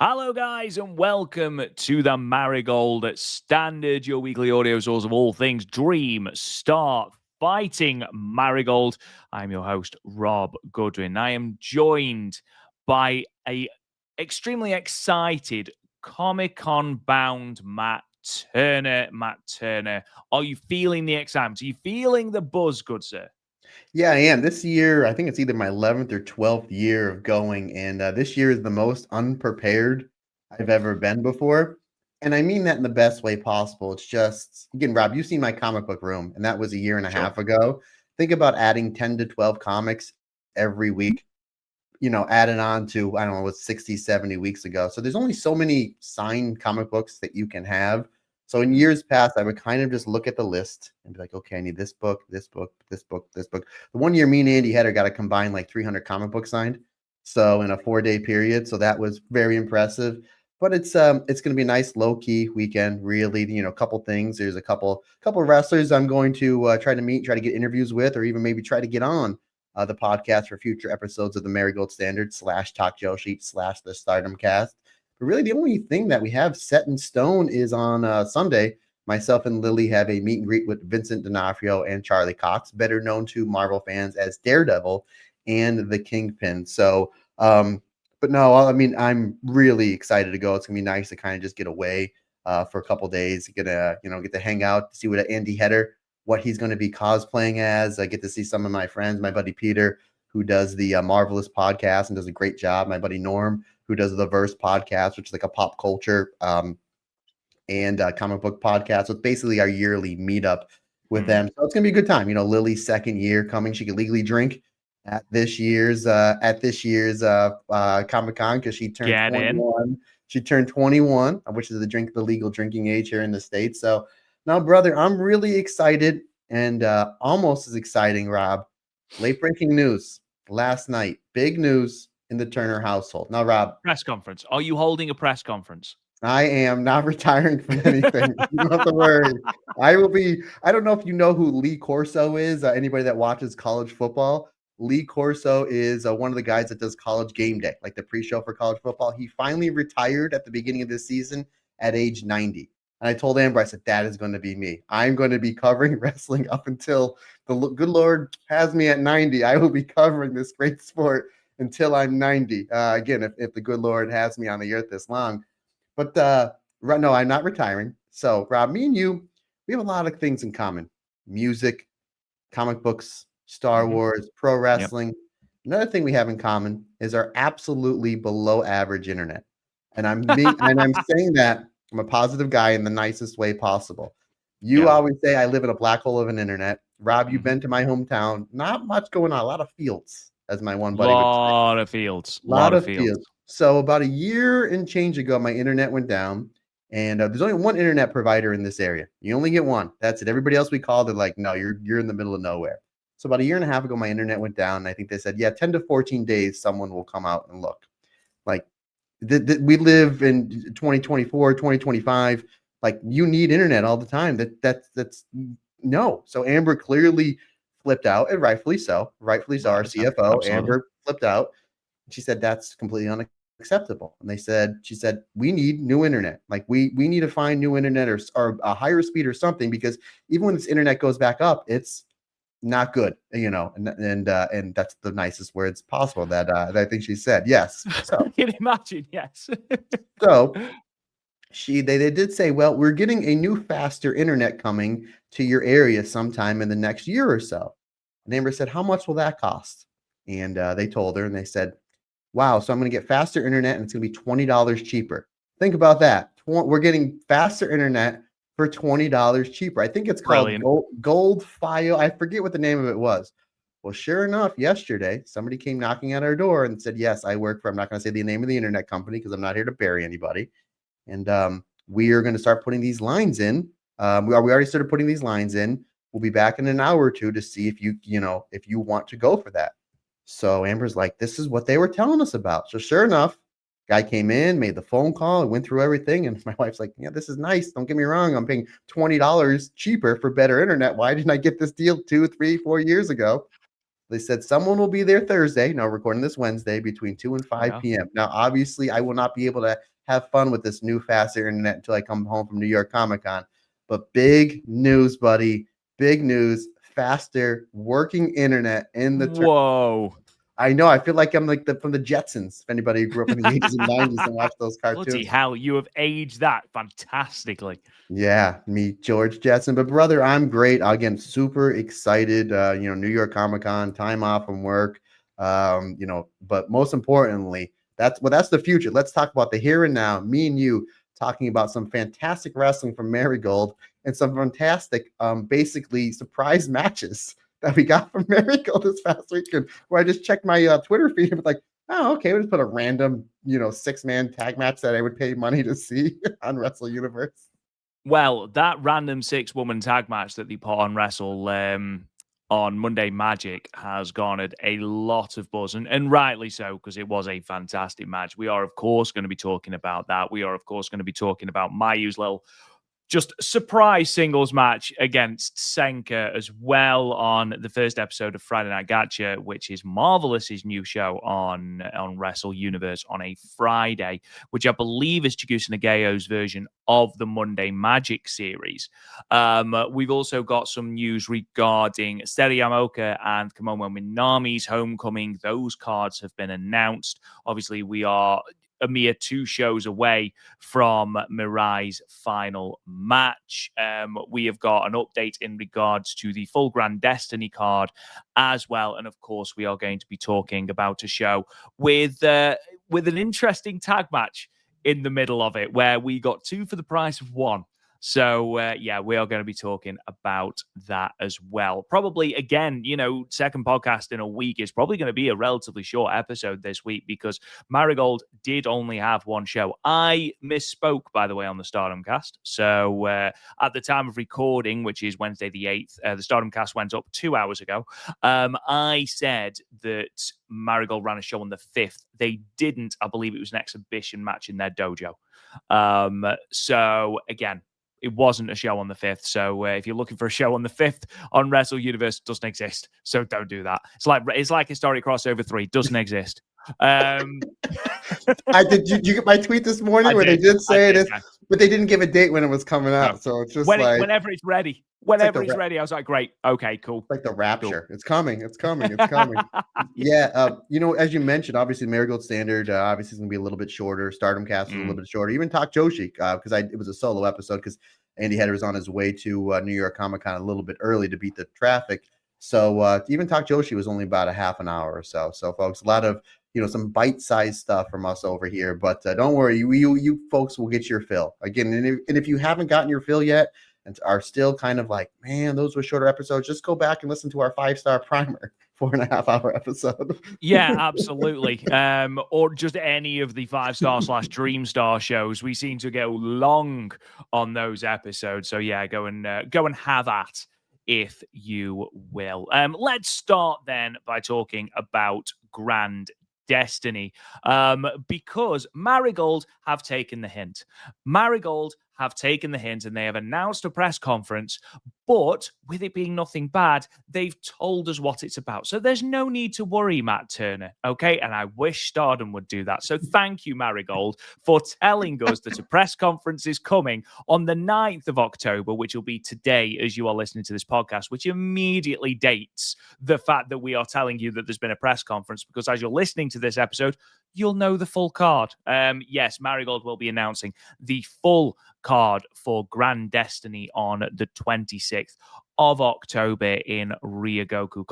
Hello, guys, and welcome to the Marigold Standard, your weekly audio source of all things Dream, Start, Fighting Marigold. I'm your host, Rob Goodwin. I am joined by a extremely excited Comic-Con bound Matt Turner. Matt Turner, are you feeling the excitement? Are you feeling the buzz, good sir? Yeah, I am. This year, I think it's either my 11th or 12th year of going, and this year is the most unprepared I've ever been before. And I mean that in the best way possible. It's just, again, Rob, you've seen my comic book room, and that was a year and a Sure. half ago. Think about adding 10 to 12 comics every week, added on to, I don't know, it was 60, 70 weeks ago. So there's only so many signed comic books that you can have. So in years past, I would kind of just look at the list and be like, okay, I need this book, this book, this book, this book. The one year me and Andy Header got a combined like 300 comic books signed. So in a 4-day period. So that was very impressive. But it's going to be a nice low key weekend. Really, a couple things. There's a couple wrestlers I'm going to try to meet, try to get interviews with, or even maybe try to get on the podcast for future episodes of the Marigold Standard / Talk Joe Sheet / the Stardom Cast. But really, the only thing that we have set in stone is on Sunday. Myself and Lily have a meet and greet with Vincent D'Onofrio and Charlie Cox, better known to Marvel fans as Daredevil and the Kingpin. So, but no, I mean, I'm really excited to go. It's gonna be nice to kind of just get away for a couple days, get to hang out, see what Andy Header, what he's going to be cosplaying as. I get to see some of my friends, my buddy Peter, who does the Marvelous podcast and does a great job. My buddy Norm, who does the Verse podcast, which is like a pop culture and comic book podcast. So it's basically our yearly meetup with them. So it's gonna be a good time. Lily's second year coming. She could legally drink at this year's Comic Con because she turned Get in. 21. She turned 21, which is the legal drinking age here in the States. So now, brother, I'm really excited and almost as exciting, Rob. Late breaking news last night. Big news in the Turner household. Now, Rob, Press conference. Are you holding a press conference? I am not retiring from anything. You don't have to worry. I will be. I don't know if you know who Lee Corso is. Anybody that watches college football, Lee Corso is one of the guys that does College Game Day, like the pre-show for college football. He finally retired at the beginning of this season at age 90. And I told Amber, I said, that is going to be me. I'm going to be covering wrestling up until the good Lord has me at 90. I will be covering this great sport until I'm 90. Again, if the good Lord has me on the earth this long. But no, I'm not retiring. So, Rob, me and you, we have a lot of things in common: music, comic books, Star Wars, pro wrestling. Another thing we have in common is our absolutely below average internet. And I'm saying that I'm a positive guy in the nicest way possible. You always say I live in a black hole of an internet. Rob, you've been to my hometown. Not much going on. A lot of fields, as my one buddy would say. Lot of fields. Lot of fields. So about a year and change ago, my internet went down, and there's only one internet provider in this area. You only get one. That's it. Everybody else we called, they're like, no, you're in the middle of nowhere. So about a year and a half ago, my internet went down, and I think they said, yeah, 10 to 14 days, someone will come out and look. Like, we live in 2024, 2025. Like, you need internet all the time. That's no. So Amber clearly flipped out, and rightfully so. Rightfully so. Our CFO, Absolutely. Amber, flipped out. She said that's completely unacceptable. And she said, we need new internet. Like we need to find new internet or a higher speed or something, because even when this internet goes back up, it's not good, and that's the nicest words possible that I think she said. Yes. So I can imagine, yes. so they did say, well, we're getting a new faster internet coming to your area sometime in the next year or so. And Amber said, how much will that cost? And they told her, and they said, wow, so I'm going to get faster internet and it's going to be $20 cheaper. Think about that. We're getting faster internet for $20 cheaper. I think it's called Gold File. I forget what the name of it was. Well, sure enough, yesterday, somebody came knocking at our door and said, yes, I work for, I'm not going to say the name of the internet company because I'm not here to bury anybody. And we are going to start putting these lines in. We already started putting these lines in. We'll be back in an hour or two to see if you want to go for that. So Amber's like, this is what they were telling us about. So sure enough, guy came in, made the phone call, and went through everything. And my wife's like, yeah, this is nice. Don't get me wrong. I'm paying $20 cheaper for better internet. Why didn't I get this deal 2, 3, 4 years ago? They said someone will be there Thursday. No, recording this Wednesday between 2 and 5 Yeah. p.m. Now, obviously, I will not be able to have fun with this new faster internet until I come home from New York Comic Con. But big news, buddy. Big news. Faster working internet in the Whoa. I know. I feel like I'm like from the Jetsons. If anybody who grew up in the 80s and 90s and watched those Bloody cartoons. hell, you have aged that fantastically. Yeah, me, George Jetson. But brother, I'm great. Again, super excited. New York Comic Con, time off from work. But most importantly, that's the future. Let's talk about the here and now. Me and you talking about some fantastic wrestling from Marigold and some fantastic, basically surprise matches that we got from Marigold this past weekend. Where I just checked my Twitter feed and was like, oh, okay, we'll just put a random, 6-man tag match that I would pay money to see on Wrestle Universe. Well, that random 6-woman tag match that they put on Wrestle on Monday Magic has garnered a lot of buzz, and rightly so, because it was a fantastic match. We are, of course, going to be talking about that. We are, of course, going to be talking about Mayu's little just surprise singles match against Senka as well on the first episode of Friday Night Gacha, which is Marvelous's new show on Wrestle Universe on a Friday, which I believe is Chigusa Nageo's version of the Monday Magic series. We've also got some news regarding Seri and Komomo Minami's homecoming. Those cards have been announced. Obviously, we are a mere 2 shows away from Mirai's final match. We have got an update in regards to the full Grand Destiny card as well. And of course, we are going to be talking about a show with an interesting tag match in the middle of it, where we got 2 for the price of 1. So, we are going to be talking about that as well. Probably, again, second podcast in a week is probably going to be a relatively short episode this week because Marigold did only have 1 show. I misspoke, by the way, on the Stardom cast. So, at the time of recording, which is Wednesday the 8th, the Stardom cast went up 2 hours ago. I said that Marigold ran a show on the 5th. They didn't. I believe it was an exhibition match in their dojo. So, again, it wasn't a show on the 5th. So if you're looking for a show on the 5th on Wrestle Universe, it doesn't exist. So don't do that. It's like Historic Crossover 3 doesn't exist. Did you get my tweet this morning where they did say it, but they didn't give a date when it was coming out. No. So it's just whenever it's ready. Whenever it's ready, I was like, great, okay, cool. Like the rapture. Cool. It's coming. It's coming. It's coming. Yeah. As you mentioned, obviously Marigold Standard obviously is going to be a little bit shorter. Stardom Cast is a little bit shorter. Even Talk Joshi, because it was a solo episode because Andy Header was on his way to New York Comic Con a little bit early to beat the traffic. So even Talk Joshi was only about a half an hour or so. So folks, a lot of some bite-sized stuff from us over here. But don't worry, you folks will get your fill again. And if you haven't gotten your fill yet and are still kind of like, man, those were shorter episodes, just go back and listen to our 5-star primer 4.5-hour episode. Yeah, absolutely. Or just any of the 5-star / Dream Star shows. We seem to go long on those episodes. So yeah, go and have at if you will. Let's start then by talking about Grand Destiny, because Marigold have taken the hint. Marigold have taken the hint and they have announced a press conference, but with it being nothing bad, they've told us what it's about. So there's no need to worry, Matt Turner, okay? And I wish Stardom would do that. So thank you, Marigold, for telling us that a press conference is coming on the 9th of October, which will be today as you are listening to this podcast, which immediately dates the fact that we are telling you that there's been a press conference, because as you're listening to this episode, you'll know the full card. Yes, Marigold will be announcing the full card for Grand Destiny on the 26th of October in Ryogoku.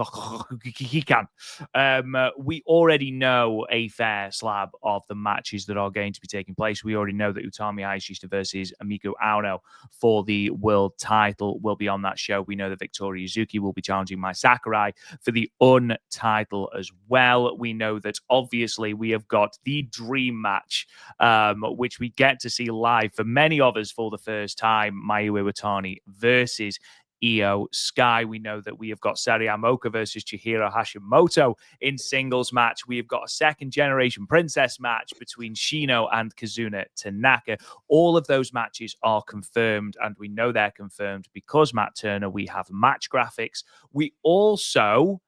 We already know a fair slab of the matches that are going to be taking place. We already know that Utami Hayashishita versus Amiku Aono for the world title will be on that show. We know that Victoria Yuzuki will be challenging Mai Sakurai for the untitle as well. We know that obviously we have got the dream match, which we get to see live for many of us for the first time, Mayu Iwatani versus Io Sky. We know that we have got Sari Amoka versus Chihiro Hashimoto in singles match. We have got a second generation princess match between Shino and Kazuna Tanaka. All of those matches are confirmed, and we know they're confirmed because, Matt Turner, we have match graphics. We also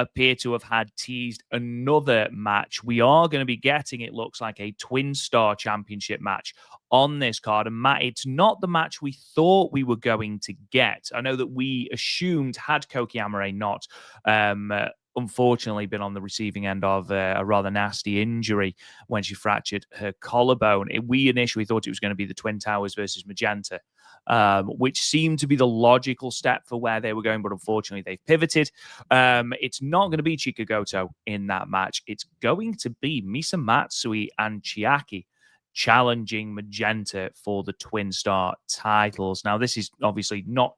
appear to have had teased another match. We are going to be getting, it looks like, a Twin Star Championship match on this card. And Matt, it's not the match we thought we were going to get. I know that we assumed, had Koki Amare not unfortunately been on the receiving end of a rather nasty injury when she fractured her collarbone, we initially thought it was going to be the Twin Towers versus Magenta, which seemed to be the logical step for where they were going, but unfortunately they've pivoted. It's not going to be Chikagoto in that match. It's going to be Misa Matsui and Chiaki challenging Magenta for the Twin Star titles. Now, this is obviously not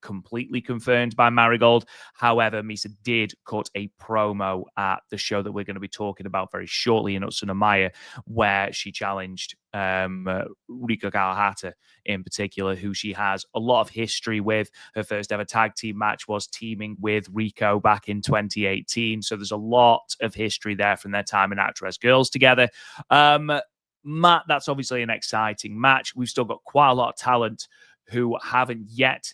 completely confirmed by Marigold. However, Misa did cut a promo at the show that we're going to be talking about very shortly in Utsunomiya, where she challenged Rika Kawahata in particular, who she has a lot of history with. Her first ever tag team match was teaming with Rico back in 2018. So there's a lot of history there from their time in Actress Girls together. Matt, that's obviously an exciting match. We've still got quite a lot of talent who haven't yet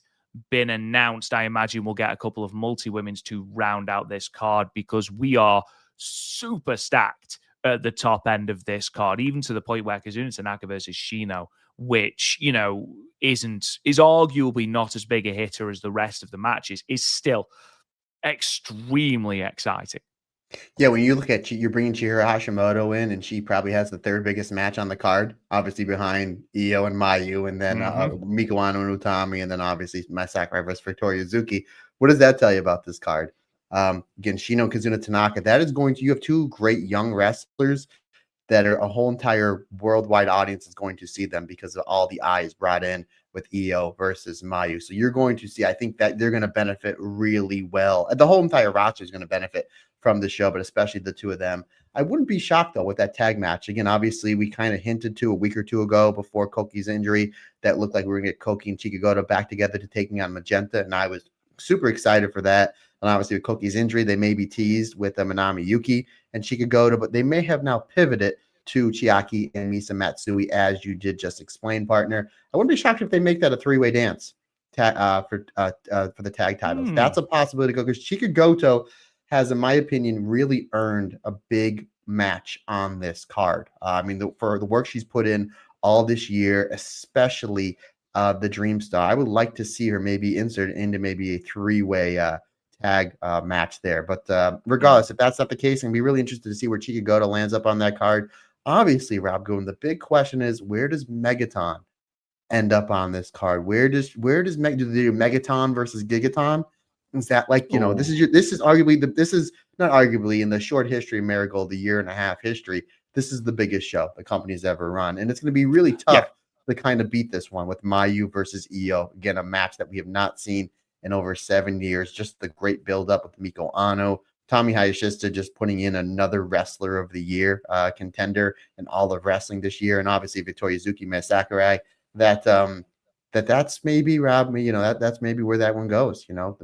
been announced. I imagine we'll get a couple of multi-women's to round out this card, because we are super stacked at the top end of this card, even to the point where Kazuna Tanaka versus Shino, which, you know, is arguably not as big a hitter as the rest of the matches, is still extremely exciting. Yeah, when you look at you're bringing Chihiro Hashimoto in, and she probably has the third biggest match on the card, obviously behind Io and Mayu, and then Miko Ano and Utami, and then obviously my Sakurai versus Victoria Zuki. What does that tell you about this card? Again, Shino Kazuna Tanaka. That is going to, you have two great young wrestlers that are a whole entire worldwide audience is going to see them because of all the eyes brought in with Io versus Mayu. So you're going to see, I think that they're going to benefit really well. The whole entire roster is going to benefit from the show, but especially the two of them. I wouldn't be shocked, though, with that tag match. Again, obviously, we kind of hinted to a week or two ago before Koki's injury that looked like we were going to get Koki and Chikagoto back together to taking on Magenta, and I was super excited for that. And obviously, with Koki's injury, they may be teased with Minami Yuki and Chikagoto, but they may have now pivoted to Chiaki and Misa Matsui, as you did just explain, partner. I wouldn't be shocked if they make that a three-way dance for the tag titles. That's a possibility, because Chikagoto has, in my opinion, really earned a big match on this card. I mean, for the work she's put in all this year, especially the Dream Star, I would like to see her maybe inserted into maybe a three-way tag match there. But regardless, if that's not the case, I'm going to be really interested to see where Chikagoto lands up on that card. Obviously, Rob Goon, the big question is, where does Megaton end up on this card? Where does do they do Megaton versus Gigaton? Is that like, you know, this is arguably this is not arguably, in the short history of Marigold, the year and a half history, this is the biggest show the company's ever run. And it's going to be really tough to kind of beat this one with Mayu versus Io. Again, a match that we have not seen in over 7 years. Just the great buildup with Miko Ano. Tommy Hayashishita just putting in another wrestler of the year contender in all of wrestling this year. And obviously Victoria Zuki, Mai Sakurai, that's maybe, Rob, you know, that's maybe where that one goes. You know,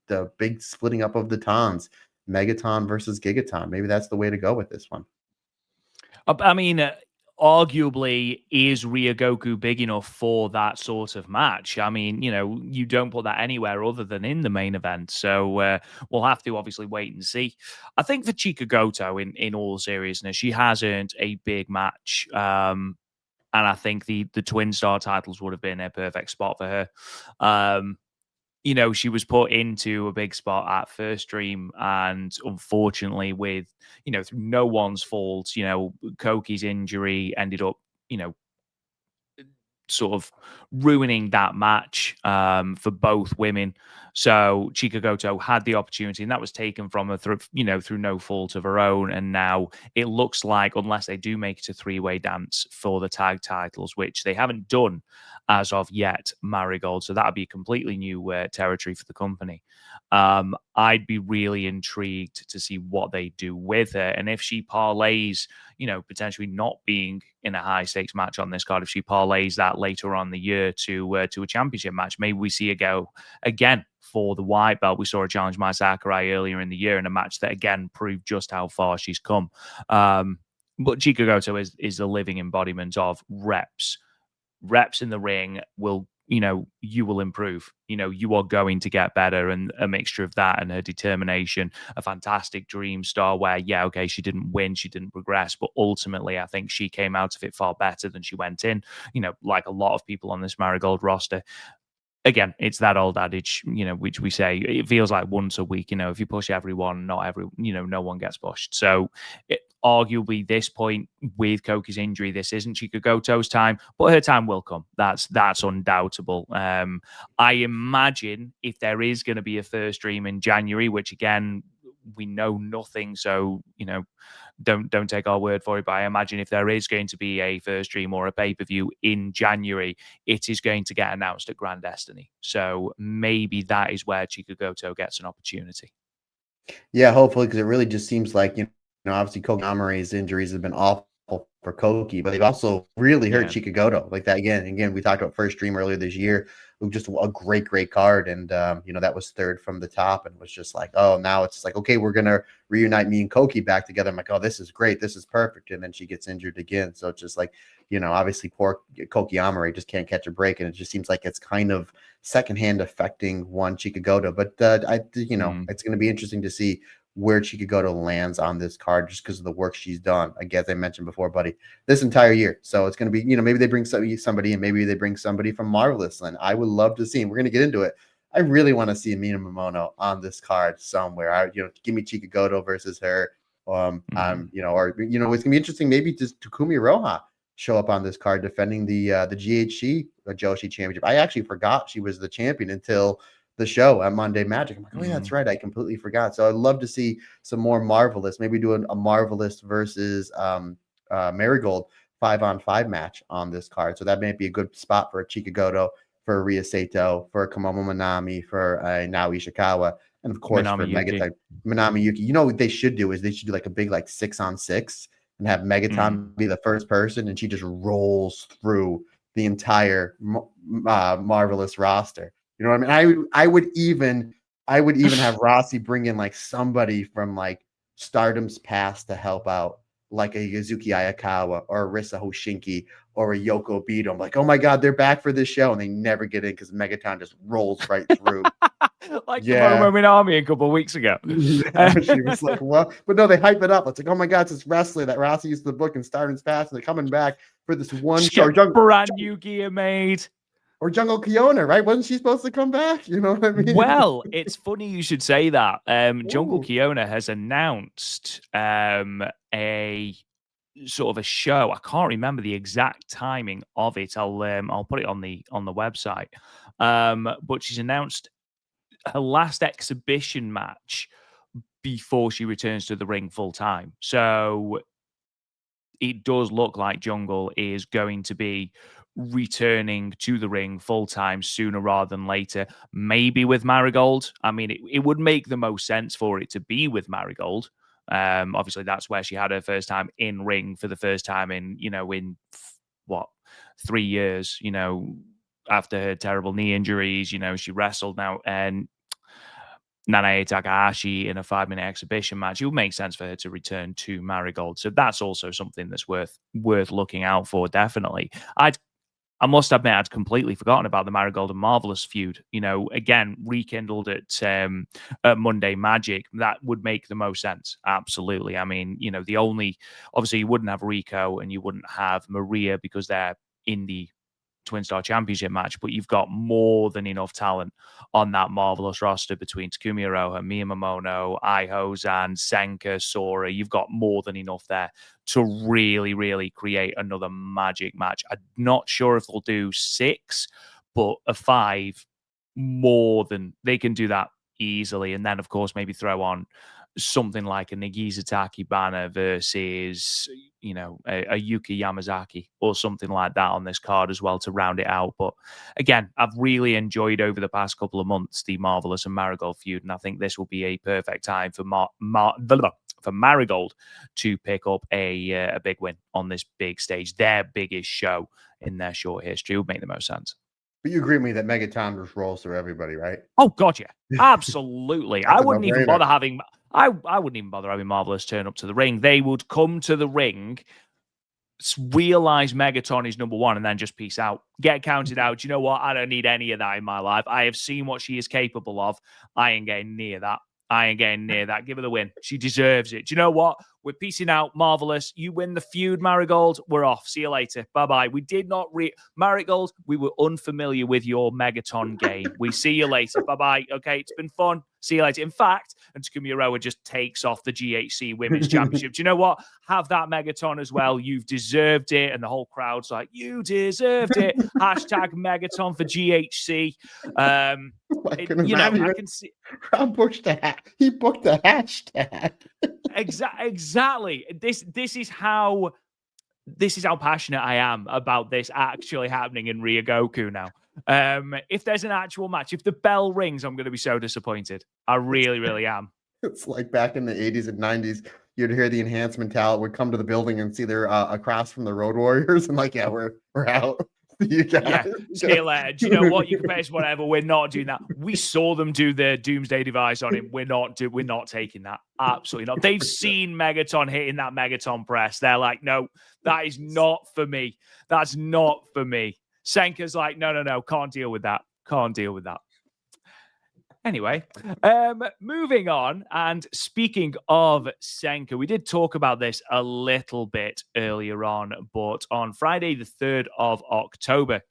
the big splitting up of the Tons, Megaton versus Gigaton. Maybe that's the way to go with this one. I mean, arguably, is Ryogoku big enough for that sort of match? I mean, you know, you don't put that anywhere other than in the main event. So we'll have to obviously wait and see. I think for Chikagoto, in all seriousness, she has earned a big match. And I think the Twin Star titles would have been a perfect spot for her. You know, she was put into a big spot at First Dream, and unfortunately, with, you know, through no one's fault, you know, Koki's injury ended up, you know, sort of ruining that match for both women. So Chikagoto had the opportunity, and that was taken from her through, you know, through no fault of her own. And now it looks like, unless they do make it a three-way dance for the tag titles, which they haven't done as of yet, Marigold. So that would be completely new territory for the company. I'd be really intrigued to see what they do with her, and if she parlays, you know, potentially not being in a high stakes match on this card, if she parlays that later on the year to a championship match, maybe we see her go again for the white belt. We saw her challenge Mai Sakurai earlier in the year in a match that again proved just how far she's come. But Chikagoto is the living embodiment of reps in the ring will you will improve. You are going to get better. And a mixture of that and her determination, a fantastic dream star where, yeah, okay, she didn't win, she didn't progress, but ultimately, I think she came out of it far better than she went in, like a lot of people on this Marigold roster. Again, it's that old adage, which we say it feels like once a week. If you push everyone, no one gets pushed. So, arguably, this point with Koki's injury, this isn't Chikagoto's time, but her time will come. That's undoubtable. I imagine if there is going to be a first dream in January, which again we know nothing, so don't take our word for it. But I imagine if there is going to be a first dream or a pay-per-view in January, it is going to get announced at Grand Destiny. So maybe that is where Chikagoto gets an opportunity. Yeah, hopefully, because it really just seems like, obviously Koki Amare's injuries have been awful for Koki, but they've also really hurt Yeah. Chikagoto. Like that again, we talked about First Dream earlier this year. It was just a great card. And that was third from the top and was just like, oh, now it's like, okay, we're gonna reunite me and Koki back together. I'm like, oh, this is great, this is perfect. And then she gets injured again. So it's just like, obviously poor Koki Amare just can't catch a break. And it just seems like it's kind of secondhand affecting one Chikagoto. But it's gonna be interesting to see where Chikagoto lands on this card just because of the work she's done. Again, as I mentioned before, buddy, this entire year. So it's going to be, maybe they bring somebody and maybe they bring somebody from Marvelous. And I would love to see him. We're going to get into it. I really want to see Mina Momono on this card somewhere. Give me Chikagoto versus her. Or it's going to be interesting. Maybe just Takumi Roha show up on this card defending the GHC Joshi Championship. I actually forgot she was the champion until the show at Monday Magic. I'm like, oh yeah, that's right. I completely forgot. So I'd love to see some more Marvelous, maybe do a Marvelous versus Marigold 5-on-5 match on this card. So that might be a good spot for a Chikagoto, for a Rhea Sato, for a Komomo Minami, for Nao Ishikawa, and of course Minami for Yuki. Megaton Minami Yuki. What they should do is they should do like a big 6-on-6 and have Megaton be the first person, and she just rolls through the entire Marvelous roster. You know what I mean? I would even have Rossi bring in somebody from Stardom's past to help out, like a Yuzuki Ayakawa or a Risa Hoshinki or a Yoko Bito. I'm like, oh my God, they're back for this show, and they never get in because Megaton just rolls right through. Like Komomo Minami a couple of weeks ago. Yeah, she was like, well, but no, they hype it up. It's like, oh my God, it's this wrestler that Rossi used to book in Stardom's past, and they're coming back for this one show. Brand new gear made. Or Jungle Kiona, right? Wasn't she supposed to come back? You know what I mean? Well, it's funny you should say that. Jungle Kiona has announced a sort of a show. I can't remember the exact timing of it. I'll put it on the website. But she's announced her last exhibition match before she returns to the ring full time. So it does look like Jungle is going to be returning to the ring full time sooner rather than later, maybe with Marigold. I mean, it would make the most sense for it to be with Marigold. Obviously, that's where she had her first time in ring for the first time in 3 years, after her terrible knee injuries. She wrestled now and Nanae Takahashi in a 5-minute exhibition match. It would make sense for her to return to Marigold. So that's also something that's worth looking out for, definitely. I must admit, I'd completely forgotten about the Marigold and Marvelous feud. Again, rekindled at Monday Magic. That would make the most sense. Absolutely. I mean, obviously you wouldn't have Rico and you wouldn't have Maria because they're in the Twin Star Championship match, but you've got more than enough talent on that Marvelous roster between Takumi Iroha, Miyamoto, Aihozan, Senka, Sora. You've got more than enough there to really, really create another Magic match. I'm not sure if they'll do 6, but a 5, more than they can do that easily. And then, of course, maybe throw on something like a Nagisa banner versus, a Yuki Yamazaki or something like that on this card as well to round it out. But again, I've really enjoyed over the past couple of months the Marvelous and Marigold feud, and I think this will be a perfect time for for Marigold to pick up a big win on this big stage, their biggest show in their short history. It would make the most sense. But you agree with me that Megaton just rolls through everybody, right? Oh God, yeah, absolutely. I wouldn't even bother having. I wouldn't even bother having Marvelous turn up to the ring. They would come to the ring realize Megaton is number one and then just peace out. Get counted out. You know what? I don't need any of that in my life. I have seen what she is capable of. I ain't getting near that. I ain't getting near that. Give her the win. She deserves it. Do you know what? We're piecing out. Marvelous. You win the feud, Marigold. We're off. See you later. Bye-bye. We did not Marigold, we were unfamiliar with your Megaton game. We see you later. Bye-bye. Okay, it's been fun. See you later. In fact, and Takumi Iroha just takes off the GHC Women's Championship. Do you know what? Have that Megaton as well. You've deserved it. And the whole crowd's like, you deserved it. Hashtag Megaton for GHC. I can see. Rob booked he booked the hashtag. Exactly. This is how passionate I am about this actually happening in Ryogoku now. If there's an actual match, if the bell rings, I'm going to be so disappointed. I really, really am. It's like back in the 80s and 90s, you'd hear the enhancement talent would come to the building and see they're across from the Road Warriors and like, yeah, we're out. You guys. Yeah, see you later. Do you know what? You can pay us whatever. We're not doing that. We saw them do the Doomsday device on him. We're not taking that. Absolutely not. They've seen Megaton hitting that Megaton press. They're like, no, that is not for me. That's not for me. Senka's like, no, can't deal with that. Can't deal with that. Anyway, moving on, and speaking of Senka, we did talk about this a little bit earlier on, but on Friday, the 3rd of October,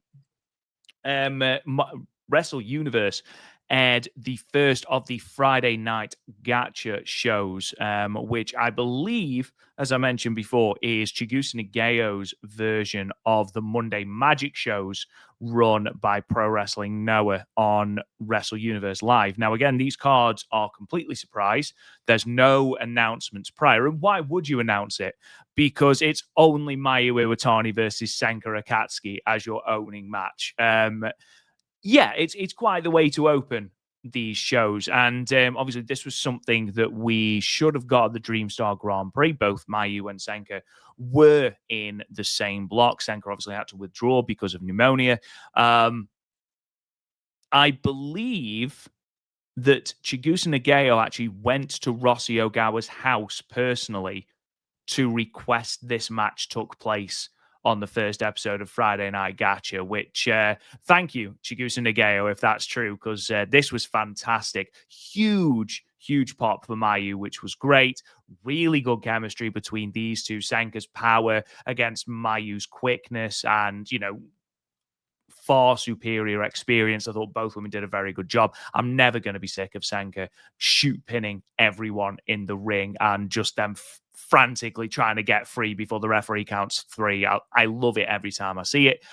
Wrestle Universe aired the first of the Friday night Gacha shows, which I believe, as I mentioned before, is Chigusa Nageo's version of the Monday Magic shows run by Pro Wrestling Noah on Wrestle Universe Live. Now, again, these cards are completely surprise. There's no announcements prior. And why would you announce it? Because it's only Mayu Iwatani versus Senka Akatsuki as your opening match. Yeah, it's quite the way to open these shows. And obviously, this was something that we should have got at the Dreamstar Grand Prix. Both Mayu and Senka were in the same block. Senka obviously had to withdraw because of pneumonia. I believe that Chigusa Nageo actually went to Rossi Ogawa's house personally to request this match took place on the first episode of Friday Night Gacha, which thank you, Chigusa Nageo, if that's true, because this was fantastic. Huge pop for Mayu, which was great. Really good chemistry between these two. Senka's power against Mayu's quickness and, far superior experience. I thought both women did a very good job. I'm never going to be sick of Senka shoot pinning everyone in the ring and just them frantically trying to get free before the referee counts 3. I love it every time I see it.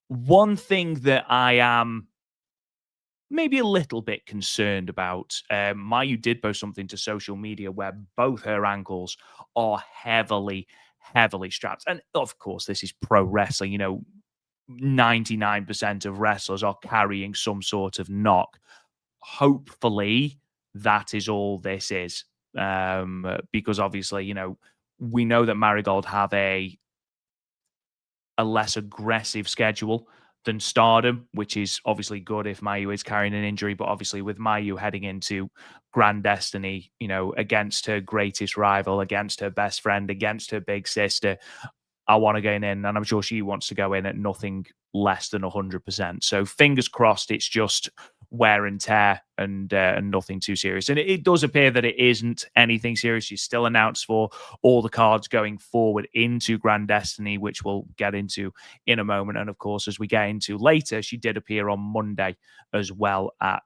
One thing that I am maybe a little bit concerned about, Mayu did post something to social media where both her ankles are heavily strapped. And of course, this is pro wrestling. 99% of wrestlers are carrying some sort of knock. Hopefully, that is all this is. Because obviously, we know that Marigold have a less aggressive schedule than Stardom, which is obviously good if Mayu is carrying an injury. But obviously, with Mayu heading into Grand Destiny, against her greatest rival, against her best friend, against her big sister, I want to go in, and I'm sure she wants to go in at nothing less than 100%. So fingers crossed, it's just wear and tear and nothing too serious. And it does appear that it isn't anything serious. She's still announced for all the cards going forward into Grand Destiny, which we'll get into in a moment. And of course, as we get into later, she did appear on Monday as well at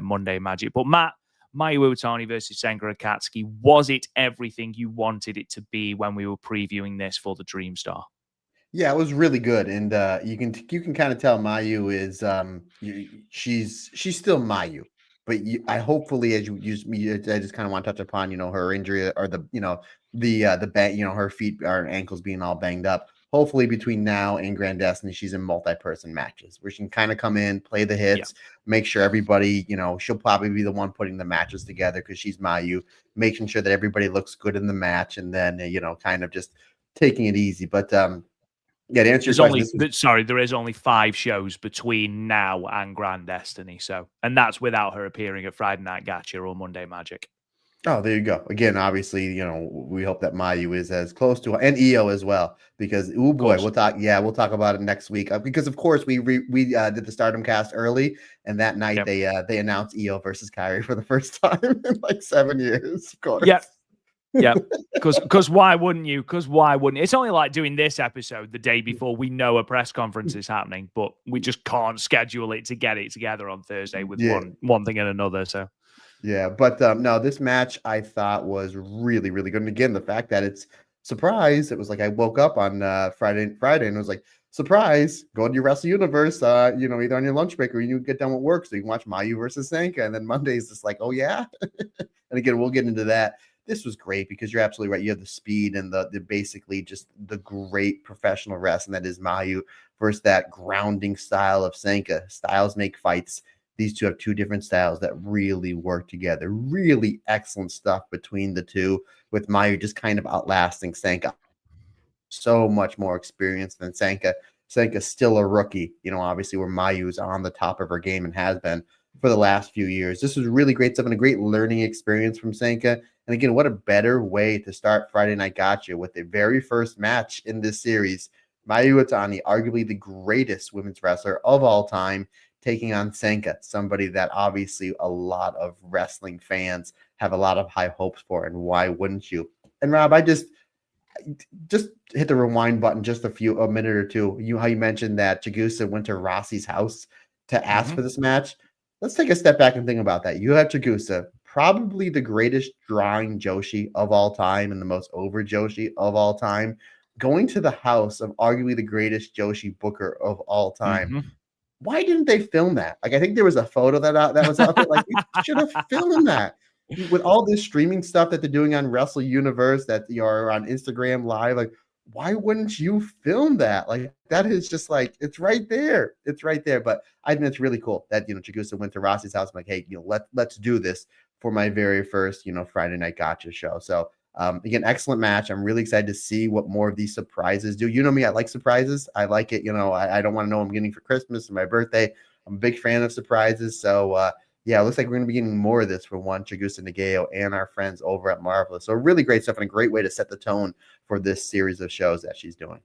Monday Magic. But Matt, Mayu Iwatani versus Senka Akatsuki, was it everything you wanted it to be when we were previewing this for the Dreamstar? Yeah, it was really good, and you can kind of tell Mayu is she's still Mayu, but I hopefully as you use me, I just kind of want to touch upon her injury or the bang, her feet or ankles being all banged up. Hopefully between now and Grand Destiny, she's in multi-person matches where she can kind of come in, play the hits, make sure everybody, she'll probably be the one putting the matches together because she's Mayu, making sure that everybody looks good in the match, and then kind of just taking it easy, but. Yeah, to answer your question, there is only 5 shows between now and Grand Destiny, and that's without her appearing at Friday Night Gacha or Monday Magic. Oh, there you go. Again, obviously, we hope that Mayu is as close to, and Io as well, because oh Of boy, course. we'll talk about it next week. Because of course we did the Stardom cast early, and that night Yep. they announced Io versus Kyrie for the first time in like 7 years. Of Yep. course. Yep. Because why wouldn't you? Because why wouldn't you? It's only like doing this episode the day before we know a press conference is happening, but we just can't schedule it to get it together on Thursday with Yeah. one thing and another. So Yeah, but no, this match I thought was really, really good. And again, the fact that it's surprise, it was like I woke up on Friday and it was like, surprise, go to your Wrestle Universe, either on your lunch break or you get done with work so you can watch Mayu versus Senka. And then Monday's just like, oh yeah. And again, we'll get into that. This was great because you're absolutely right. You have the speed and the basically just the great professional wrestling that is Mayu versus that grounding style of Senka. Styles make fights. These two have two different styles that really work together. Really excellent stuff between the two, with Mayu just kind of outlasting Senka. So much more experience than Senka. Senka's still a rookie, obviously, where Mayu's on the top of her game and has been for the last few years. This was really great stuff and a great learning experience from Senka. And again, what a better way to start Friday Night Gacha with the very first match in this series. Mayu Iwatani, arguably the greatest women's wrestler of all time, taking on Senka, somebody that obviously a lot of wrestling fans have a lot of high hopes for. And why wouldn't you? And Rob, I just hit the rewind button just a minute or two. How you mentioned that Chigusa went to Rossi's house to ask for this match. Let's take a step back and think about that. You have Chigusa, probably the greatest drawing Joshi of all time and the most over Joshi of all time, going to the house of arguably the greatest Joshi booker of all time. mm-hmm. Why didn't they film that? Like, I think there was a photo that was out there. Like, you should have filmed that. With all this streaming stuff that they're doing on Wrestle Universe, that are on Instagram Live, like, why wouldn't you film that? Like, that is just like, it's right there. It's right there. But I think it's really cool that Chigusa went to Rossi's house. I'm like, hey, let's do this for my very first Friday Night Gotcha show. So again, excellent match. I'm really excited to see what more of these surprises do. You know me, I like surprises. I like it. I don't want to know what I'm getting for Christmas or my birthday. I'm a big fan of surprises. So yeah, it looks like we're going to be getting more of this from Juan Chigusa Nagao and our friends over at Marvelous. So really great stuff and a great way to set the tone for this series of shows that she's doing.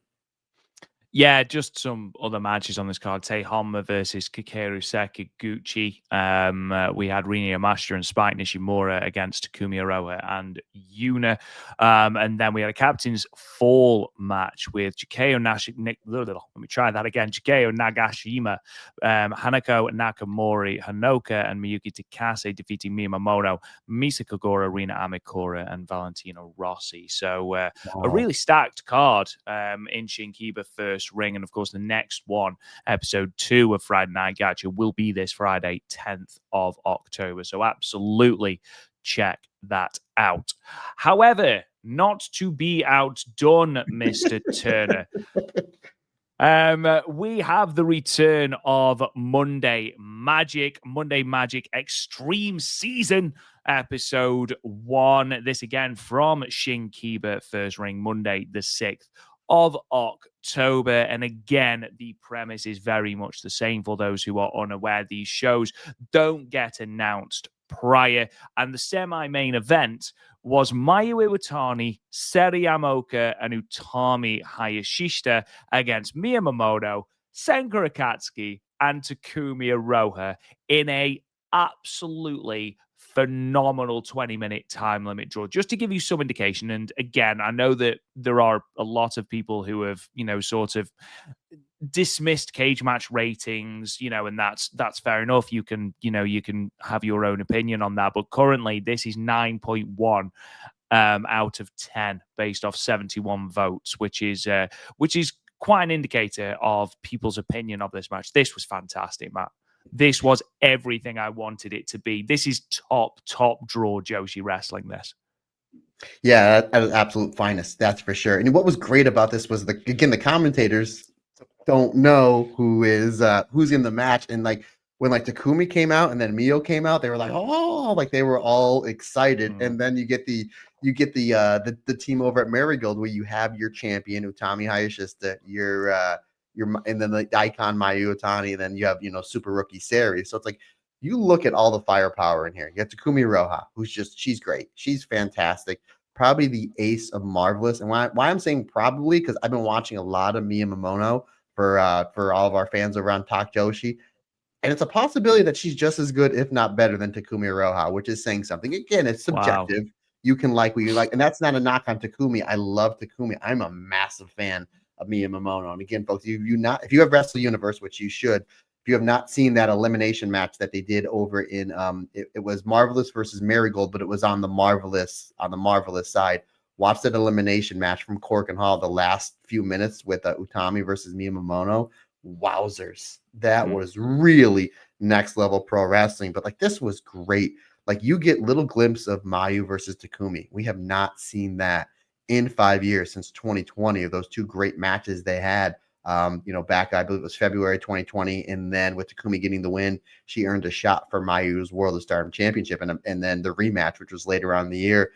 Yeah, just some other matches on this card. Tay Honma versus Kakeru Sekiguchi. We had Rina Yamashita and Spike Nishimura against Takumi Aroha and Yuna. And then we had a captain's fall match with let me try that again. Chikeo Nagashima, Hanako Nakamori, Hanoka, and Miyuki Takase defeating Miyamoto, Misa Kogura, Rina Amikura, and Valentino Rossi. So a really stacked card in Shinkiba first ring. And of course, the next one, episode 2 of Friday Night Gacha, will be this Friday, 10th of October. So absolutely check that out. However, not to be outdone, Mr. Turner. We have the return of Monday Magic Extreme Season episode 1. This again from Shinkiba First Ring, Monday the 6th of October. And again, the premise is very much the same for those who are unaware. These shows don't get announced prior, and the semi-main event was Mayu Iwatani, Seri Amoka, and Utami Hayashishita against Miyamoto, Senka Akatsuki, and Takumi Aroha in a absolutely phenomenal 20-minute time limit draw. Just to give you some indication, and again, I know that there are a lot of people who have, sort of dismissed cage match ratings, and that's fair enough. You can have your own opinion on that, but currently this is 9.1 out of 10 based off 71 votes, which is quite an indicator of people's opinion of this match. This was fantastic, Matt. This was everything I wanted it to be. This is top draw Joshi wrestling. This. Yeah, at its absolute finest, that's for sure. And what was great about this was the commentators don't know who's in the match, and like when like Takumi came out and then Mio came out, they were like, oh, like they were all excited. And then you get the team over at Marigold where you have your champion Utami Hayashishita, your and then the icon Mayu Utani, and then you have super rookie Seri. So it's like You look at all the firepower in here. You got Takumi Roha, she's great. She's fantastic. Probably the ace of Marvelous. And why I'm saying probably, because I've been watching a lot of Miya Momono for all of our fans over on Talk Joshi. And it's a possibility that she's just as good, if not better, than Takumi Roha, which is saying something. Again, it's Wow. subjective. You can like what you like. And that's not a knock on Takumi. I love Takumi. I'm a massive fan of Miya Momono. And again, folks, if you have Wrestle Universe, which you should, if you have not seen that elimination match that they did over in it was Marvelous versus Marigold, but it was on the Marvelous side. Watch that elimination match from Cork and Hall, the last few minutes with Utami versus Miya Momono. Wowzers, that was really next level pro wrestling. But like, this was great. Like, you get little glimpse of Mayu versus Takumi. We have not seen that in 5 years, since 2020, of those two great matches they had. Back, I believe it was February 2020, and then with Takumi getting the win, she earned a shot for Mayu's World of Stardom Championship, and then the rematch, which was later on in the year.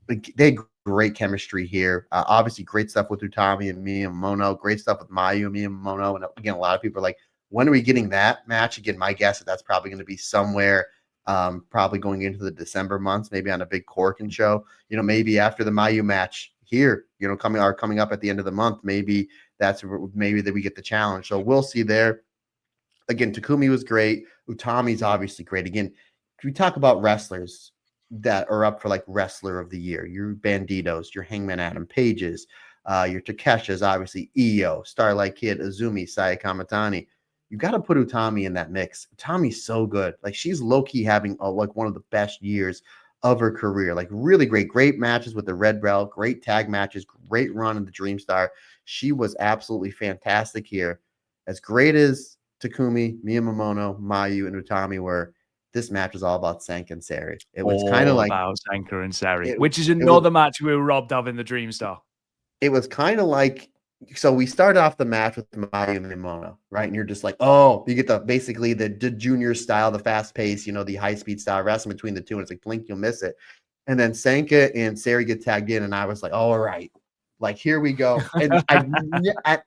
They had great chemistry here. Obviously, great stuff with Utami and Miyamono. Great stuff with Mayu and Miyamono. And again, a lot of people are like, when are we getting that match? Again, my guess is that's probably going to be somewhere, probably going into the December months, maybe on a big Corkin show. Maybe after the Mayu match here, coming up at the end of the month. Maybe that we get the challenge. So we'll see there. Again, Takumi was great. Utami's obviously great. Again, we talk about wrestlers that are up for like wrestler of the year, your Banditos, your Hangman Adam Pages, your Takeshas, obviously Io, Starlight Kid, Azumi, Saya Kamatani. You got to put Utami in that mix. Utami's so good. Like, she's low-key having like one of the best years of her career. Like, really great matches with the Red Belt, great tag matches, great run in the Dream Star. She was absolutely fantastic here. As great as Takumi, Miyamono, Mayu, and Utami were, this match was all about Senka and Seri. It was kind of All like about Senka and Seri, it, which is it was another match we were robbed of in the Dream Star. it was kind of like, so we started off the match with Mayu and Miyamono, right? And you're just like, oh, you get basically the junior style, the fast pace, the high speed style wrestling between the two, and it's like, blink, you'll miss it. And then Senka and Seri get tagged in, and I was like, oh, all right, like, here we go. And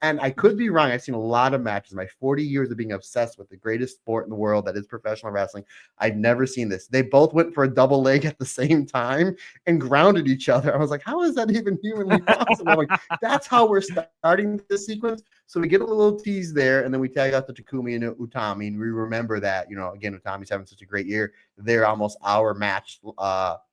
I could be wrong. I've seen a lot of matches. My 40 years of being obsessed with the greatest sport in the world, that is professional wrestling, I've never seen this. They both went for a double leg at the same time and grounded each other. I was like, how is that even humanly possible? I'm like, that's how we're starting this sequence. So we get a little tease there, and then we tag out the Takumi and Utami, and we remember that, again, Utami's having such a great year. They're almost our match,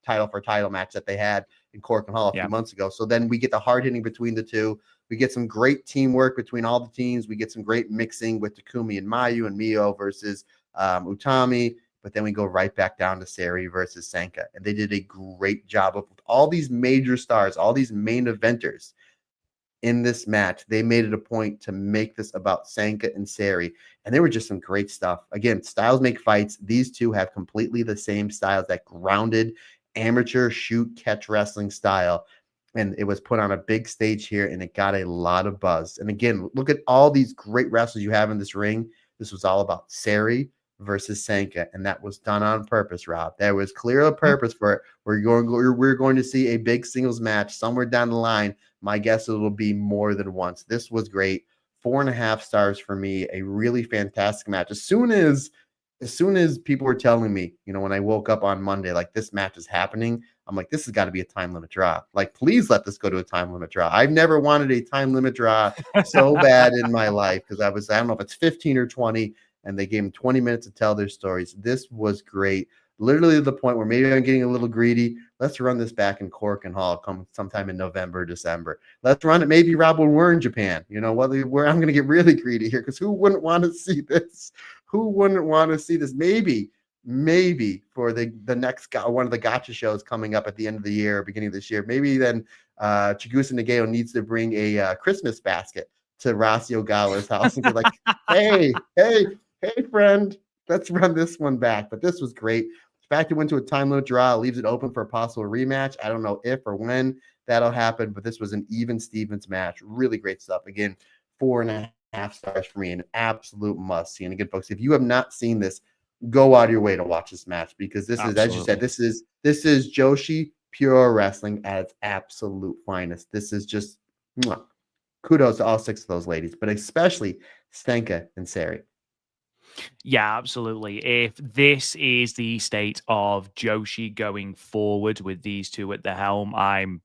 title for title match that they had in Cork and Hall a few months ago. So then we get the hard hitting between the two. We get some great teamwork between all the teams. We get some great mixing with Takumi and Mayu and Mio versus Utami. But then we go right back down to Seri versus Senka. And they did a great job of all these major stars, all these main eventers in this match. They made it a point to make this about Senka and Seri. And there were just some great stuff. Again, styles make fights. These two have completely the same styles, that grounded amateur shoot catch wrestling style. And it was put on a big stage here, and it got a lot of buzz. And again, look at all these great wrestlers you have in this ring. This was all about Seri versus Senka, and that was done on purpose, Rob. There was clear a purpose for it. We're going to see a big singles match somewhere down the line. My guess it will be more than once. This was great. 4.5 stars for me. A really fantastic match. As soon as people were telling me, when I woke up on Monday, like, this match is happening, I'm like, this has got to be a time limit draw. Like, please let this go to a time limit draw. I've never wanted a time limit draw so bad in my life, because I don't know if it's 15 or 20, and they gave them 20 minutes to tell their stories. This was great. Literally to the point where maybe I'm getting a little greedy. Let's run this back in Cork and Hall come sometime in November, December. Let's run it maybe, Rob, when we're in Japan. Where I'm going to get really greedy here, because who wouldn't want to see this? Who wouldn't want to see this? Maybe for the next one of the Gacha shows coming up at the end of the year, beginning of this year. Maybe then Chigusa Nagao needs to bring a Christmas basket to Rasi Ogawa's house and be like, hey, friend, let's run this one back. But this was great. The fact it went to a time limit draw leaves it open for a possible rematch. I don't know if or when that'll happen, but this was an even Stevens match. Really great stuff. Again, 4.5 stars for me, an absolute must see. And again, folks, if you have not seen this, go out of your way to watch this match, because this is, as you said, this is Joshi pure wrestling at its absolute finest. This is just kudos to all 6 of those ladies, but especially Senka and Seri. Yeah, absolutely. If this is the state of Joshi going forward with these two at the helm, I'm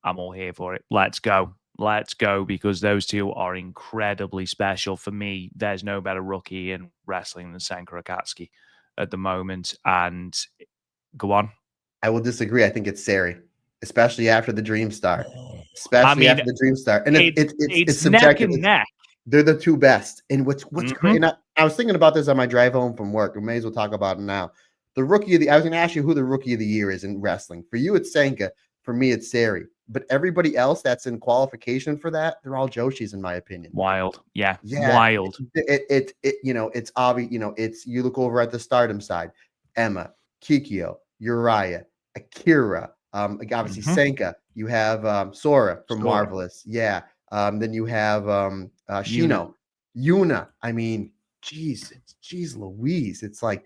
all here for it. Let's go. Let's go because those two are incredibly special. For me, there's no better rookie in wrestling than Senka Akatsuki at the moment. And go on. I will disagree. I think it's Seri, especially after the Dream Star, I especially mean, after the Dream Star, and it's it's neck subjective. and neck. They're the two best. And what's Hmm. great, and I was thinking about this on my drive home from work. We may as well talk about it now. The rookie of the I was going to ask you who the rookie of the year is in wrestling. For you, it's Senka. For me, it's Seri. But everybody else that's in qualification for that, they're all Joshis, in my opinion. Wild. Yeah. Yeah, Wild. it's obvious. It's you look over at the Stardom side, Emma, Kikyo, Uriah, Akira, obviously Hmm. Senka. You have Sora from Sora. Marvelous. Yeah. Then you have Yuna. Shino, Yuna. I mean, geez, Louise. It's like,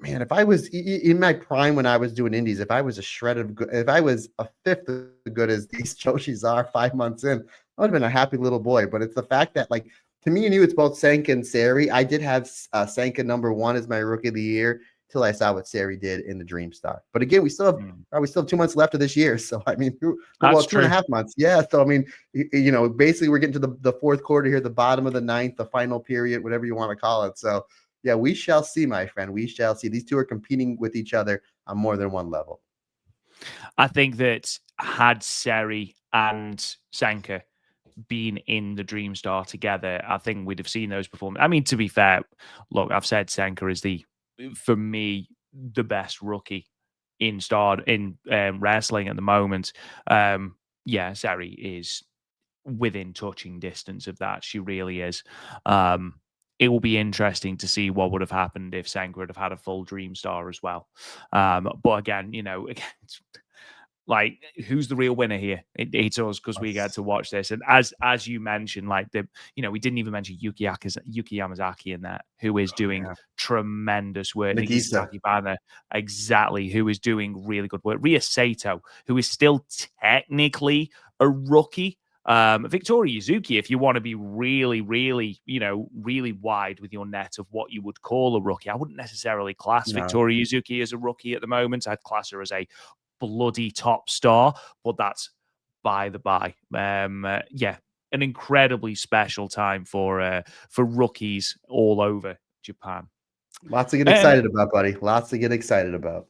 man, if I was in my prime when I was doing indies, if I was a shred of good, if I was a fifth as good as these Joshis are 5 months in, I would have been a happy little boy. But it's the fact that, like, to me and you, it's both Senka and Seri. I did have Senka #1 as my rookie of the year till I saw what Seri did in the Dream Star. But again, we still have 2 months left of this year. So I mean, That's well, two and a true. half months. Yeah. So I mean, basically we're getting to the fourth quarter here, the bottom of the ninth, the final period, whatever you want to call it. So yeah, we shall see, my friend. We shall see. These two are competing with each other on more than one level. I think that had Seri and Sanka been in the Dream Star together, I think we'd have seen those perform. I mean, to be fair, look, I've said Senka is for me, the best rookie in wrestling at the moment. Yeah, Sari is within touching distance of that. She really is. It will be interesting to see what would have happened if Senka would have had a full Dream Star as well. But again, like, who's the real winner here? It's us because we get to watch this. And as you mentioned, like we didn't even mention Yuki Yamazaki in that, who is doing Yeah. tremendous work. Nagisa. Nagisa Takibana, exactly, who is doing really good work. Ria Sato, who is still technically a rookie. Victoria Yuzuki, if you want to be really, really, really wide with your net of what you would call a rookie, I wouldn't necessarily class No. Victoria Yuzuki as a rookie at the moment. I'd class her as a bloody top star, but that's by the by. Yeah, an incredibly special time for rookies all over Japan. Lots to get Uh, excited about, buddy. Lots to get excited about.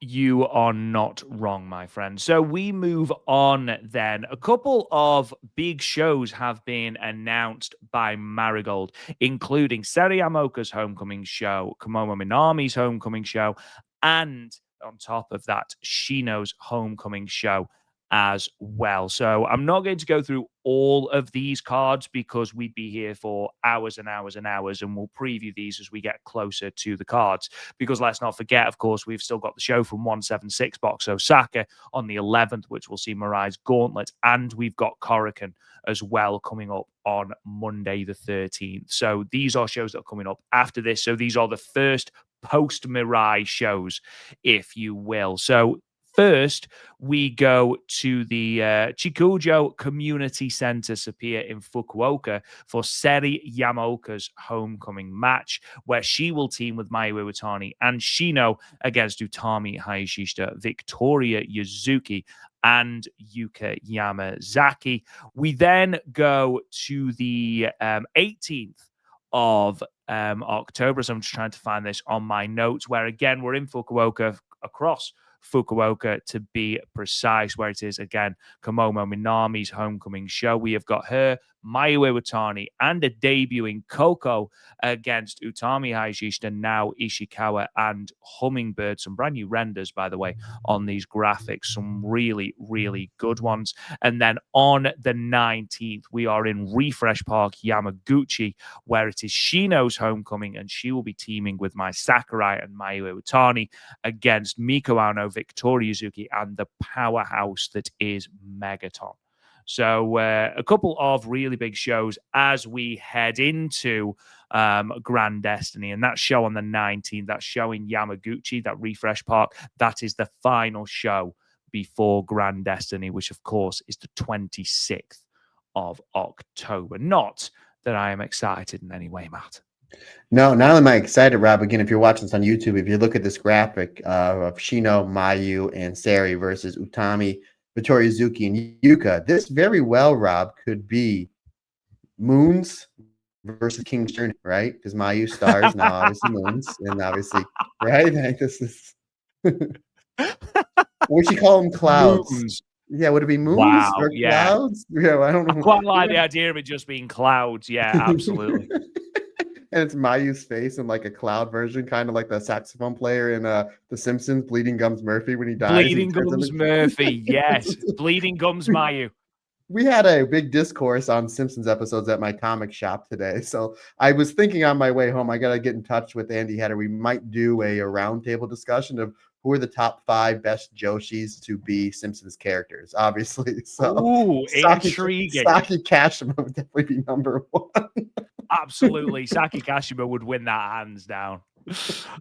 You are not wrong, my friend. So we move on then. A couple of big shows have been announced by Marigold, including Seri Yamoka's homecoming show, Komomo Minami's homecoming show, and on top of that, Shino's homecoming show as well. So I'm not going to go through all of these cards because we'd be here for hours and hours and hours, and we'll preview these as we get closer to the cards. Because let's not forget, of course, we've still got the show from 176 Box Osaka on the 11th, which will see Mirai's Gauntlet, and we've got Korakuen as well coming up on Monday the 13th. So these are shows that are coming up after this. So these are the first post Mirai shows, if you will. So first, we go to the Chikujo Community Center Sapir in Fukuoka for Seri Yamaoka's homecoming match, where she will team with Mayu Iwatani and Shino against Utami Hayashishita, Victoria Yuzuki, and Yuka Yamazaki. We then go to the 18th of October. So I'm just trying to find this on my notes, where again, we're in Fukuoka across Fukuoka to be precise, where it is again Komomo Minami's homecoming show. We have got her, Mayu Iwatani, and a debuting Coco against Utami Hayashishita, now Ishikawa, and Hummingbird. Some brand new renders, by the way, on these graphics. Some really, really good ones. And then on the 19th, we are in Refresh Park, Yamaguchi, where it is Shino's homecoming, and she will be teaming with Mai Sakurai and Mayu Iwatani against Miko Ano, Victoria Yuzuki, and the powerhouse that is Megaton. So a couple of really big shows as we head into Grand Destiny, and that show on the 19th, that show in Yamaguchi, that Refresh Park, that is the final show before Grand Destiny, which of course is the 26th of October. Not that I am excited in any way, Matt. No, not only am I excited, Rob, again, if you're watching this on YouTube, if you look at this graphic of Shino, Mayu, and Seri versus Utami, Vittoria Zuki, and Yuka, this very well, Rob, could be Moons versus King's Journey, right? Because Mayu stars, now obviously Moons, and obviously, right? Like, this is, would she call them clouds? Moons. Yeah, would it be moons Wow. or Yeah. clouds? Yeah, I don't I know. quite like the idea of it just being clouds. Yeah, absolutely. And it's Mayu's face in like a cloud version, kind of like the saxophone player in The Simpsons, Bleeding Gums Murphy, when he dies and he Bleeding turns Gums into. Murphy. Yes. Bleeding Gums Mayu. We had a big discourse on Simpsons episodes at my comic shop today. So I was thinking on my way home, I got to get in touch with Andy Header. We might do a roundtable discussion of who are the top 5 best Joshis to be Simpsons characters, obviously. So Ooh, intriguing. Saki Kashima would definitely be number 1. Absolutely. Saki Kashima would win that hands down.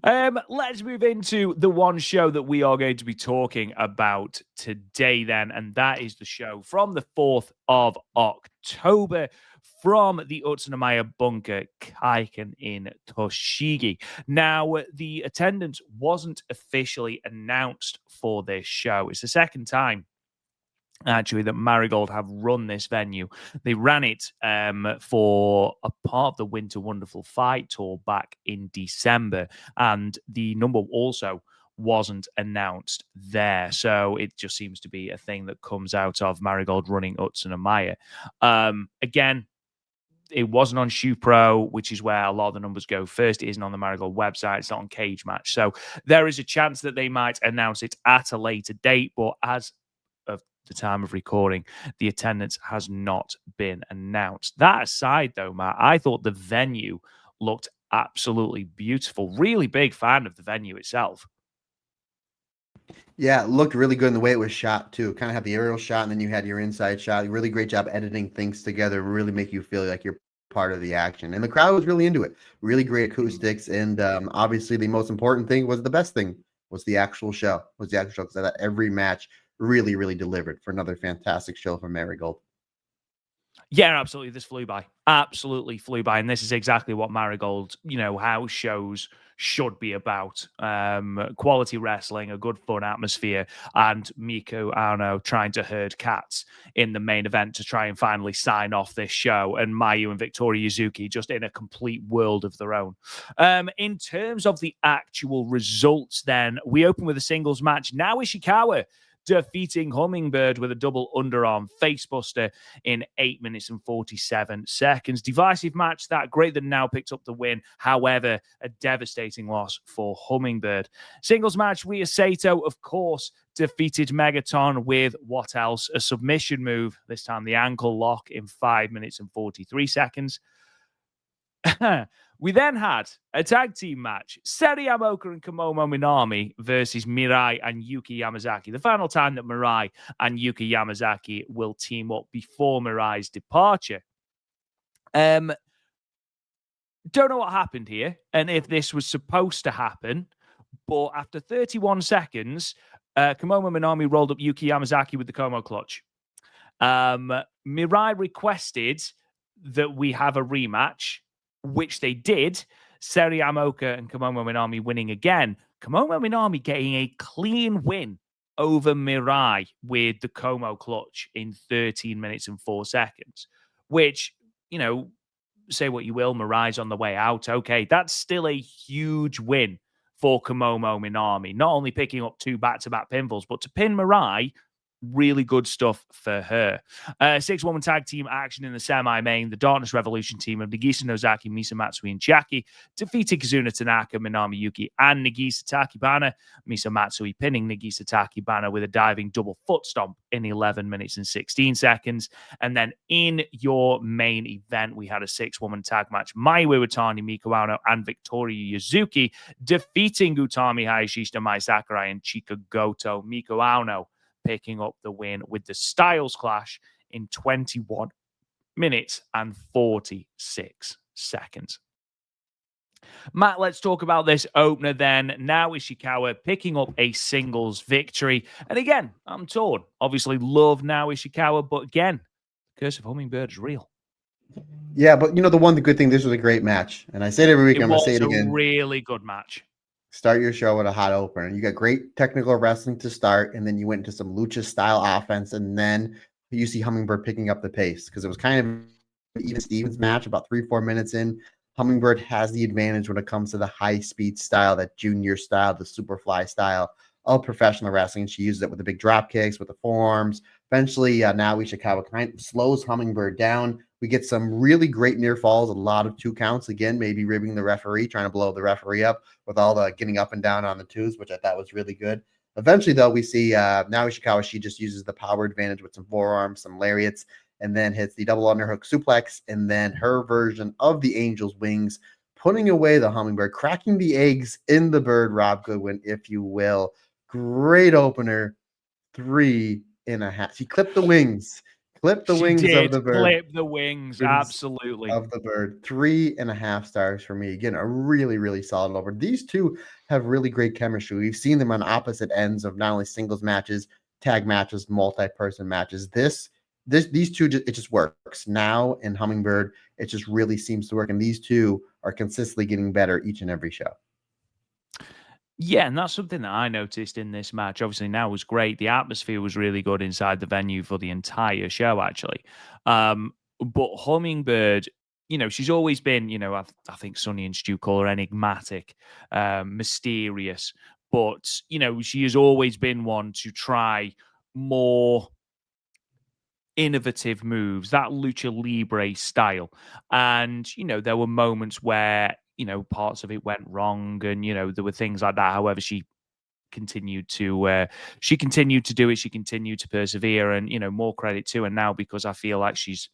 Let's move into the one show that we are going to be talking about today, then, and that is the show from the 4th of October from the Utsunomiya bunker, Kaiken in Toshigi. Now, the attendance wasn't officially announced for this show. It's the second time actually that Marigold have run this venue. They ran it for a part of the Winter Wonderful Fight tour back in December, and the number also wasn't announced there. So it just seems to be a thing that comes out of Marigold running Utsunomiya. Again, it wasn't on Shoe Pro, which is where a lot of the numbers go first. It isn't on the Marigold website. It's not on Cage Match. So there is a chance that they might announce it at a later date. But as of the time of recording, the attendance has not been announced. That aside, though, Matt, I thought the venue looked absolutely beautiful. Really big fan of the venue itself. Yeah, it looked really good in the way it was shot too. Kind of had the aerial shot, and then you had your inside shot. Really great job editing things together. Really make you feel like you're part of the action. And the crowd was really into it. Really great acoustics, and obviously the most important thing was the best thing was the actual show. Was the actual show because that every match really, really delivered for another fantastic show from Marigold. Yeah, absolutely. This flew by. Absolutely flew by. And this is exactly what Marigold, house shows should be about. Quality wrestling, a good fun atmosphere, and Miku Ano trying to herd cats in the main event to try and finally sign off this show. And Mayu and Victoria Yuzuki just in a complete world of their own. In terms of the actual results, then, we open with a singles match. Now Ishikawa defeating Hummingbird with a double underarm facebuster in 8 minutes and 47 seconds. Divisive match that great that now picked up the win. However, a devastating loss for Hummingbird. Singles match, Rhea Sato, of course, defeated Megaton with what else? A submission move, this time the ankle lock in 5 minutes and 43 seconds. We then had a tag team match, Seri and Komomo Minami versus Mirai and Yuki Yamazaki. The final time that Mirai and Yuki Yamazaki will team up before Mirai's departure. Don't know what happened here and if this was supposed to happen, but after 31 seconds, Komomo Minami rolled up Yuki Yamazaki with the Komo clutch. Mirai requested that we have a rematch, which they did. Seri Amoka and Komomo Minami winning again. Komomo Minami getting a clean win over Mirai with the Komo clutch in 13 minutes and 4 seconds, which, say what you will, Mirai's on the way out. Okay, that's still a huge win for Komomo Minami. Not only picking up 2 back-to-back pinfalls, but to pin Mirai, really good stuff for her. 6-woman tag team action in the semi-main. The Darkness Revolution team of Nagisa Nozaki, Misa Matsui, and Jackie defeated Kazuna Tanaka, Minami Yuki, and Nagisa Takibana. Misa Matsui pinning Nagisa Takibana with a diving double foot stomp in 11 minutes and 16 seconds. And then in your main event, we had a 6-woman tag match. Mayu Iwatani, Miku Ano, and Victoria Yuzuki defeating Utami Hayashishita, Mai Sakurai, and Chika Goto. Miku Ano picking up the win with the Styles Clash in 21 minutes and 46 seconds. Matt, let's talk about this opener then. Now Ishikawa picking up a singles victory. And again, I'm torn. Obviously, love now Ishikawa, but again, the curse of Hummingbird is real. Yeah, but the good thing, this was a great match. And I say it every week, It I'm going to say was it a again. really good match. Start your show with a hot opener. You got great technical wrestling to start, and then you went into some lucha style offense, and then you see Hummingbird picking up the pace because it was kind of an even Stevens match about 3-4 minutes in. Hummingbird has the advantage when it comes to the high speed style, that junior style, the superfly style of professional wrestling. She uses it with the big drop kicks, with the forearms. Eventually, Naomi Ishikawa kind of slows Hummingbird down. We get some really great near falls, a lot of 2 counts. Again, maybe ribbing the referee, trying to blow the referee up with all the getting up and down on the 2s, which I thought was really good. Eventually, though, we see Naomi Ishikawa. She just uses the power advantage with some forearms, some lariats, and then hits the double underhook suplex, and then her version of the Angel's Wings, putting away the Hummingbird, cracking the eggs in the bird, Rob Goodwin, if you will. Great opener, 3.5. She clipped the wings. Clip the She wings of did the bird. clip the wings, absolutely. Of the bird. 3.5 stars for me. Again, a really, really solid over. These two have really great chemistry. We've seen them on opposite ends of not only singles matches, tag matches, multi-person matches. These two, it just works. Now in Hummingbird, it just really seems to work. And these two are consistently getting better each and every show. Yeah, and that's something that I noticed in this match. Obviously, now was great. The atmosphere was really good inside the venue for the entire show, actually. But Hummingbird, she's always been, I think Sonny and Stu call her enigmatic, mysterious. But, she has always been one to try more innovative moves, that lucha libre style. And, there were moments where, parts of it went wrong and, there were things like that. However, continued to she continued to do it, she continued to persevere, and, more credit to her now because I feel like she's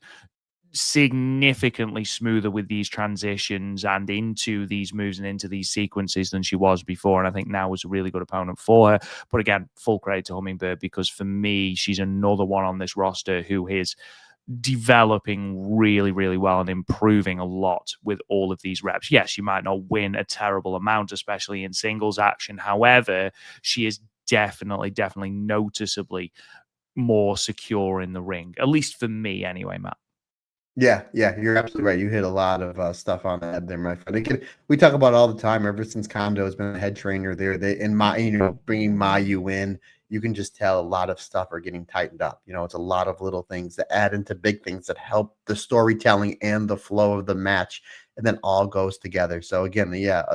significantly smoother with these transitions and into these moves and into these sequences than she was before. And I think now was a really good opponent for her. But again, full credit to Hummingbird because for me, she's another one on this roster who is developing really, really well and improving a lot with all of these reps. Yes, you might not win a terrible amount, especially in singles action. However, she is definitely, definitely noticeably more secure in the ring, at least for me anyway, Matt. Yeah, you're absolutely right. You hit a lot of stuff on the head there, my friend. Again, we talk about all the time. Ever since Kondo has been a head trainer there, bringing Mayu in, you can just tell a lot of stuff are getting tightened up. It's a lot of little things that add into big things that help the storytelling and the flow of the match, and then all goes together. So again,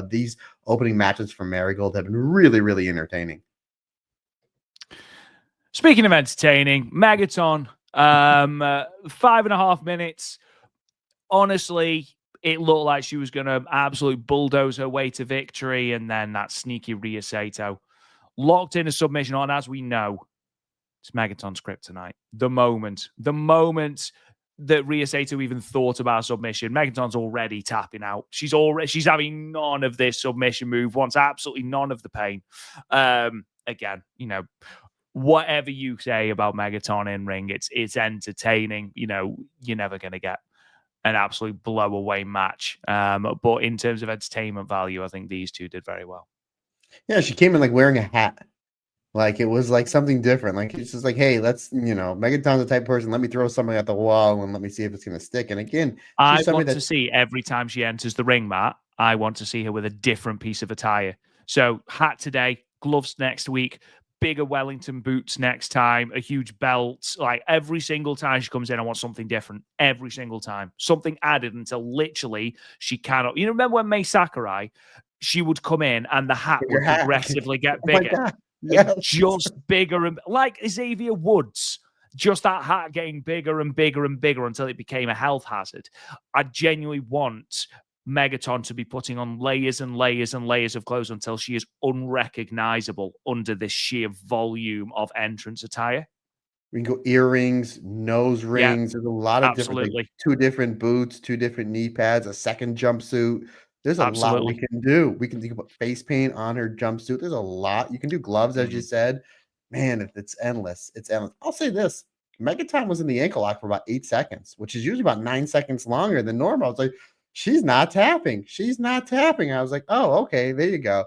these opening matches for Marigold have been really, really entertaining. Speaking of entertaining, Megaton, 5.5 minutes. Honestly, it looked like she was going to absolutely bulldoze her way to victory, and then that sneaky Rhea Sato locked in a submission on, as we know, it's Megaton's kryptonite. The moment that Rhea Sato even thought about submission, Megaton's already tapping out. She's having none of this submission move, wants absolutely none of the pain. Again, whatever you say about Megaton in ring, it's entertaining. You're never going to get an absolute blow away match. But in terms of entertainment value, I think these two did very well. Yeah, she came in like wearing a hat. Like it was like something different. Like it's just like, hey, Megaton's the type of person. Let me throw something at the wall and let me see if it's gonna stick. And again, I she's somebody want to that see every time she enters the ring, Matt. I want to see her with a different piece of attire. So hat today, gloves next week, bigger Wellington boots next time, a huge belt. Like every single time she comes in, I want something different. Every single time, something added until literally she cannot. Remember when May Sakurai, she would come in and the hat your would hat. progressively get Oh my bigger, god. Yes. just bigger and like Xavier Woods. Just that hat getting bigger and bigger and bigger until it became a health hazard. I genuinely want Megaton to be putting on layers and layers and layers of clothes until she is unrecognizable under this sheer volume of entrance attire. We can go earrings, nose Yeah, rings. There's a lot of different, like absolutely. 2 different boots, 2 different knee pads, a second jumpsuit. There's a lot we Absolutely. can do. We can think about face paint on her jumpsuit. There's a lot. You can do gloves, as you Mhm. said. Man, it's endless. It's endless. I'll say this. Megaton was in the ankle lock for about 8 seconds, which is usually about 9 seconds longer than normal. I was like, she's not tapping. She's not tapping. I was like, oh, okay, there you go.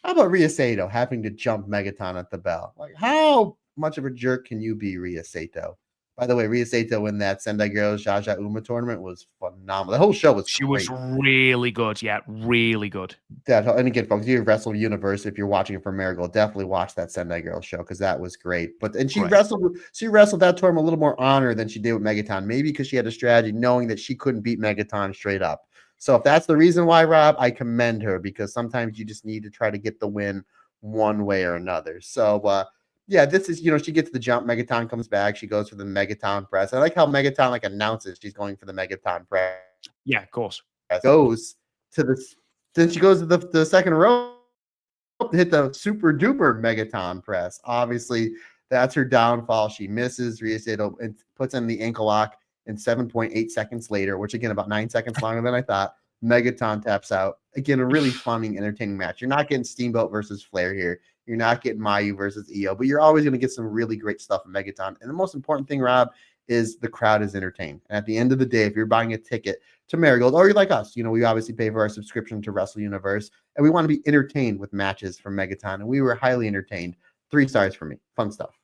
How about Rhea Sato having to jump Megaton at the bell? Like, how much of a jerk can you be, Rhea Sato? By the way, Rhea Sato in that Sendai Girls Jaja Uma tournament was phenomenal. The whole show was She great. was really good. Yeah, really good. And again, folks, you Wrestle Universe, if you're watching it from Marigold, definitely watch that Sendai Girls show because that was great. And she wrestled that tournament a little more honor than she did with Megaton, maybe because she had a strategy knowing that she couldn't beat Megaton straight up. So if that's the reason why, Rob, I commend her because sometimes you just need to try to get the win one way or another. So yeah, this is, she gets the jump. Megaton comes back. She goes for the Megaton press. I like how Megaton announces she's going for the Megaton press. Yeah, of course. Goes to then she goes to the second row to hit the super duper Megaton press. Obviously, that's her downfall. She misses. Rhea Sato and puts in the ankle lock, and 7.8 seconds later, which again, about 9 seconds longer than I thought, Megaton taps out. Again, a really funny, entertaining match. You're not getting Steamboat versus Flair here. You're not getting Mayu versus Io, but you're always going to get some really great stuff in Megaton. And the most important thing, Rob, is the crowd is entertained. And at the end of the day, if you're buying a ticket to Marigold, or you're like us, we obviously pay for our subscription to Wrestle Universe, and we want to be entertained with matches from Megaton. And we were highly entertained. 3 stars for me. Fun stuff.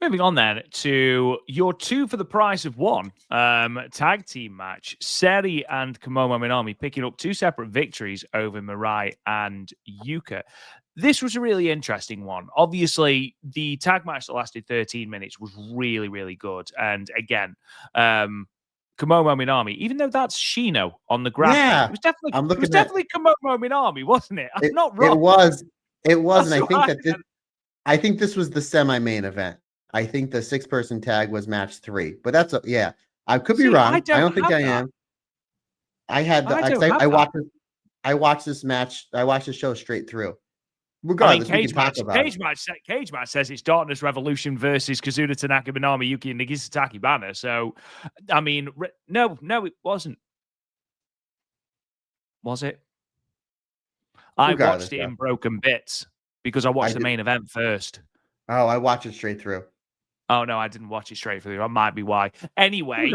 Moving on then to your 2 for the price of 1 tag team match. Seri and Komomo Minami picking up 2 separate victories over Mirai and Yuka. This was a really interesting one. Obviously, the tag match that lasted 13 minutes was really, really good. And again, Komomo Minami, even though that's Shino on the graphic, Yeah, it was definitely Komomo Minami, wasn't it? I'm not wrong. It was, and I think this was the semi-main event. I think the 6-person tag was match 3, but I could be wrong. I don't think I am. I watched this match. I watched the show straight through. Regardless, we can talk about it. Cage match says it's Darkness Revolution versus Kazuna Tanaka, Minami Yuki, and Nagisataki Banner. So, I mean, no, it wasn't. Was it? I watched it in broken bits because I watched the main event first. Oh, I watched it straight through. Oh, no, I didn't watch it straight through. That might be why. Anyway.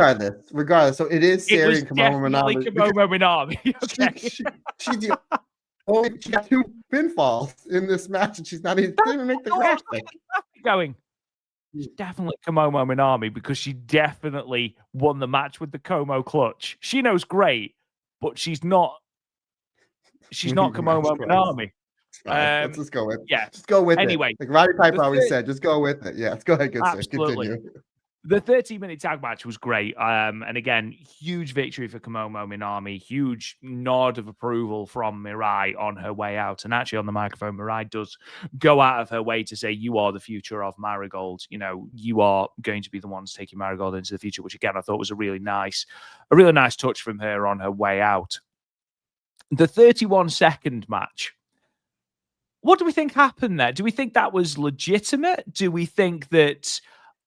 Regardless. So it is Seri and Komomo Minami. Komomo Minami. Okay. She got 2 pinfalls in this match, and she's not even didn't make the graphic. Going. She's definitely Komomo Minami because she definitely won the match with the Como clutch. She knows great, but she's not Komomo Minami. Let's just go with it. Yeah. Just go with anyway, it. Like Roddy Piper always said, just go with it. Yeah, let's go ahead, good sir. Continue. The 30-minute tag match was great. And again, huge victory for Komomo Minami. Huge nod of approval from Mirai on her way out. And actually on the microphone, Mirai does go out of her way to say, you are the future of Marigold. You are going to be the ones taking Marigold into the future, which again, I thought was a really nice touch from her on her way out. The 31-second match. What do we think happened there? Do we think that was legitimate? Do we think that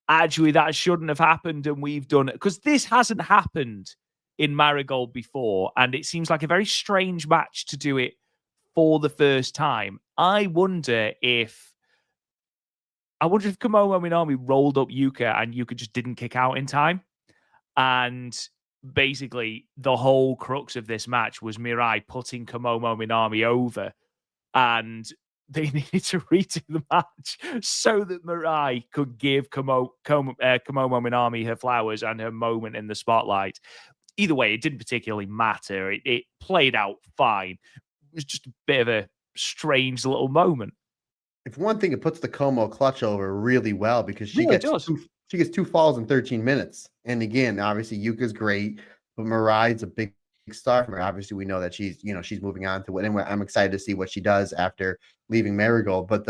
actually that shouldn't have happened and we've done it? Because this hasn't happened in Marigold before, and it seems like a very strange match to do it for the first time. I wonder if Komomo Minami rolled up Yuka and Yuka just didn't kick out in time. And basically the whole crux of this match was Mirai putting Komomo Minami over, and they needed to redo the match so that Mirai could give Komomo Minami her flowers and her moment in the spotlight. Either way, it didn't particularly matter. It played out fine. It was just a bit of a strange little moment. If one thing, it puts the Como clutch over really well because she gets 2 falls in 13 minutes. And again, obviously Yuka's great, but Mirai's a big star from her. Obviously, we know that she's moving on to it. And I'm excited to see what she does after leaving Marigold. But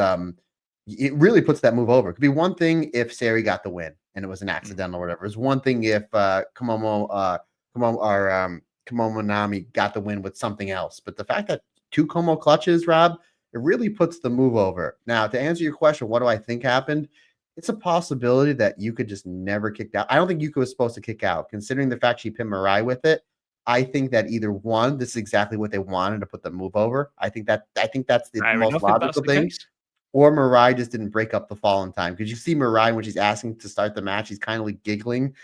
it really puts that move over. It could be one thing if Seri got the win and it was an accidental or whatever. It's one thing if Komomo Minami got the win with something else. But the fact that 2 Como clutches, Rob, it really puts the move over. Now, to answer your question, what do I think happened? It's a possibility that Yuka just never kicked out. I don't think Yuka was supposed to kick out, considering the fact she pinned Mirai with it. I think that either one, this is exactly what they wanted to put the move over. I think that's the most logical thing. Or Mirai just didn't break up the fall in time. Because you see Mirai when she's asking to start the match, she's kind of giggling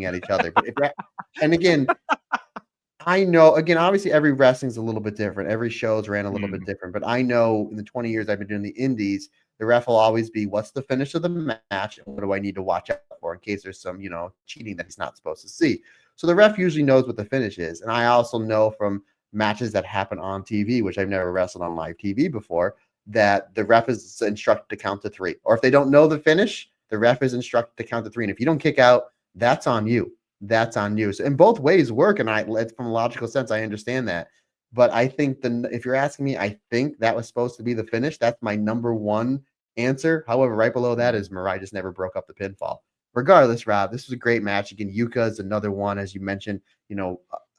at each other. But and again, I know, again, obviously every wrestling's a little bit different. Every show's ran a little bit different. But I know in the 20 years I've been doing the indies, the ref will always be, what's the finish of the match, and what do I need to watch out for in case there's some, cheating that he's not supposed to see. So the ref usually knows what the finish is. And I also know from matches that happen on TV, which I've never wrestled on live TV before, that the ref is instructed to count to 3. Or if they don't know the finish, the ref is instructed to count to 3. And if you don't kick out, that's on you. That's on you. So in both ways work. And from a logical sense, I understand that. But I think if you're asking me, I think that was supposed to be the finish. That's my number one answer. However, right below that is Mariah just never broke up the pinfall. Regardless, Rob, this was a great match. Again, Yuka is another one, as you mentioned,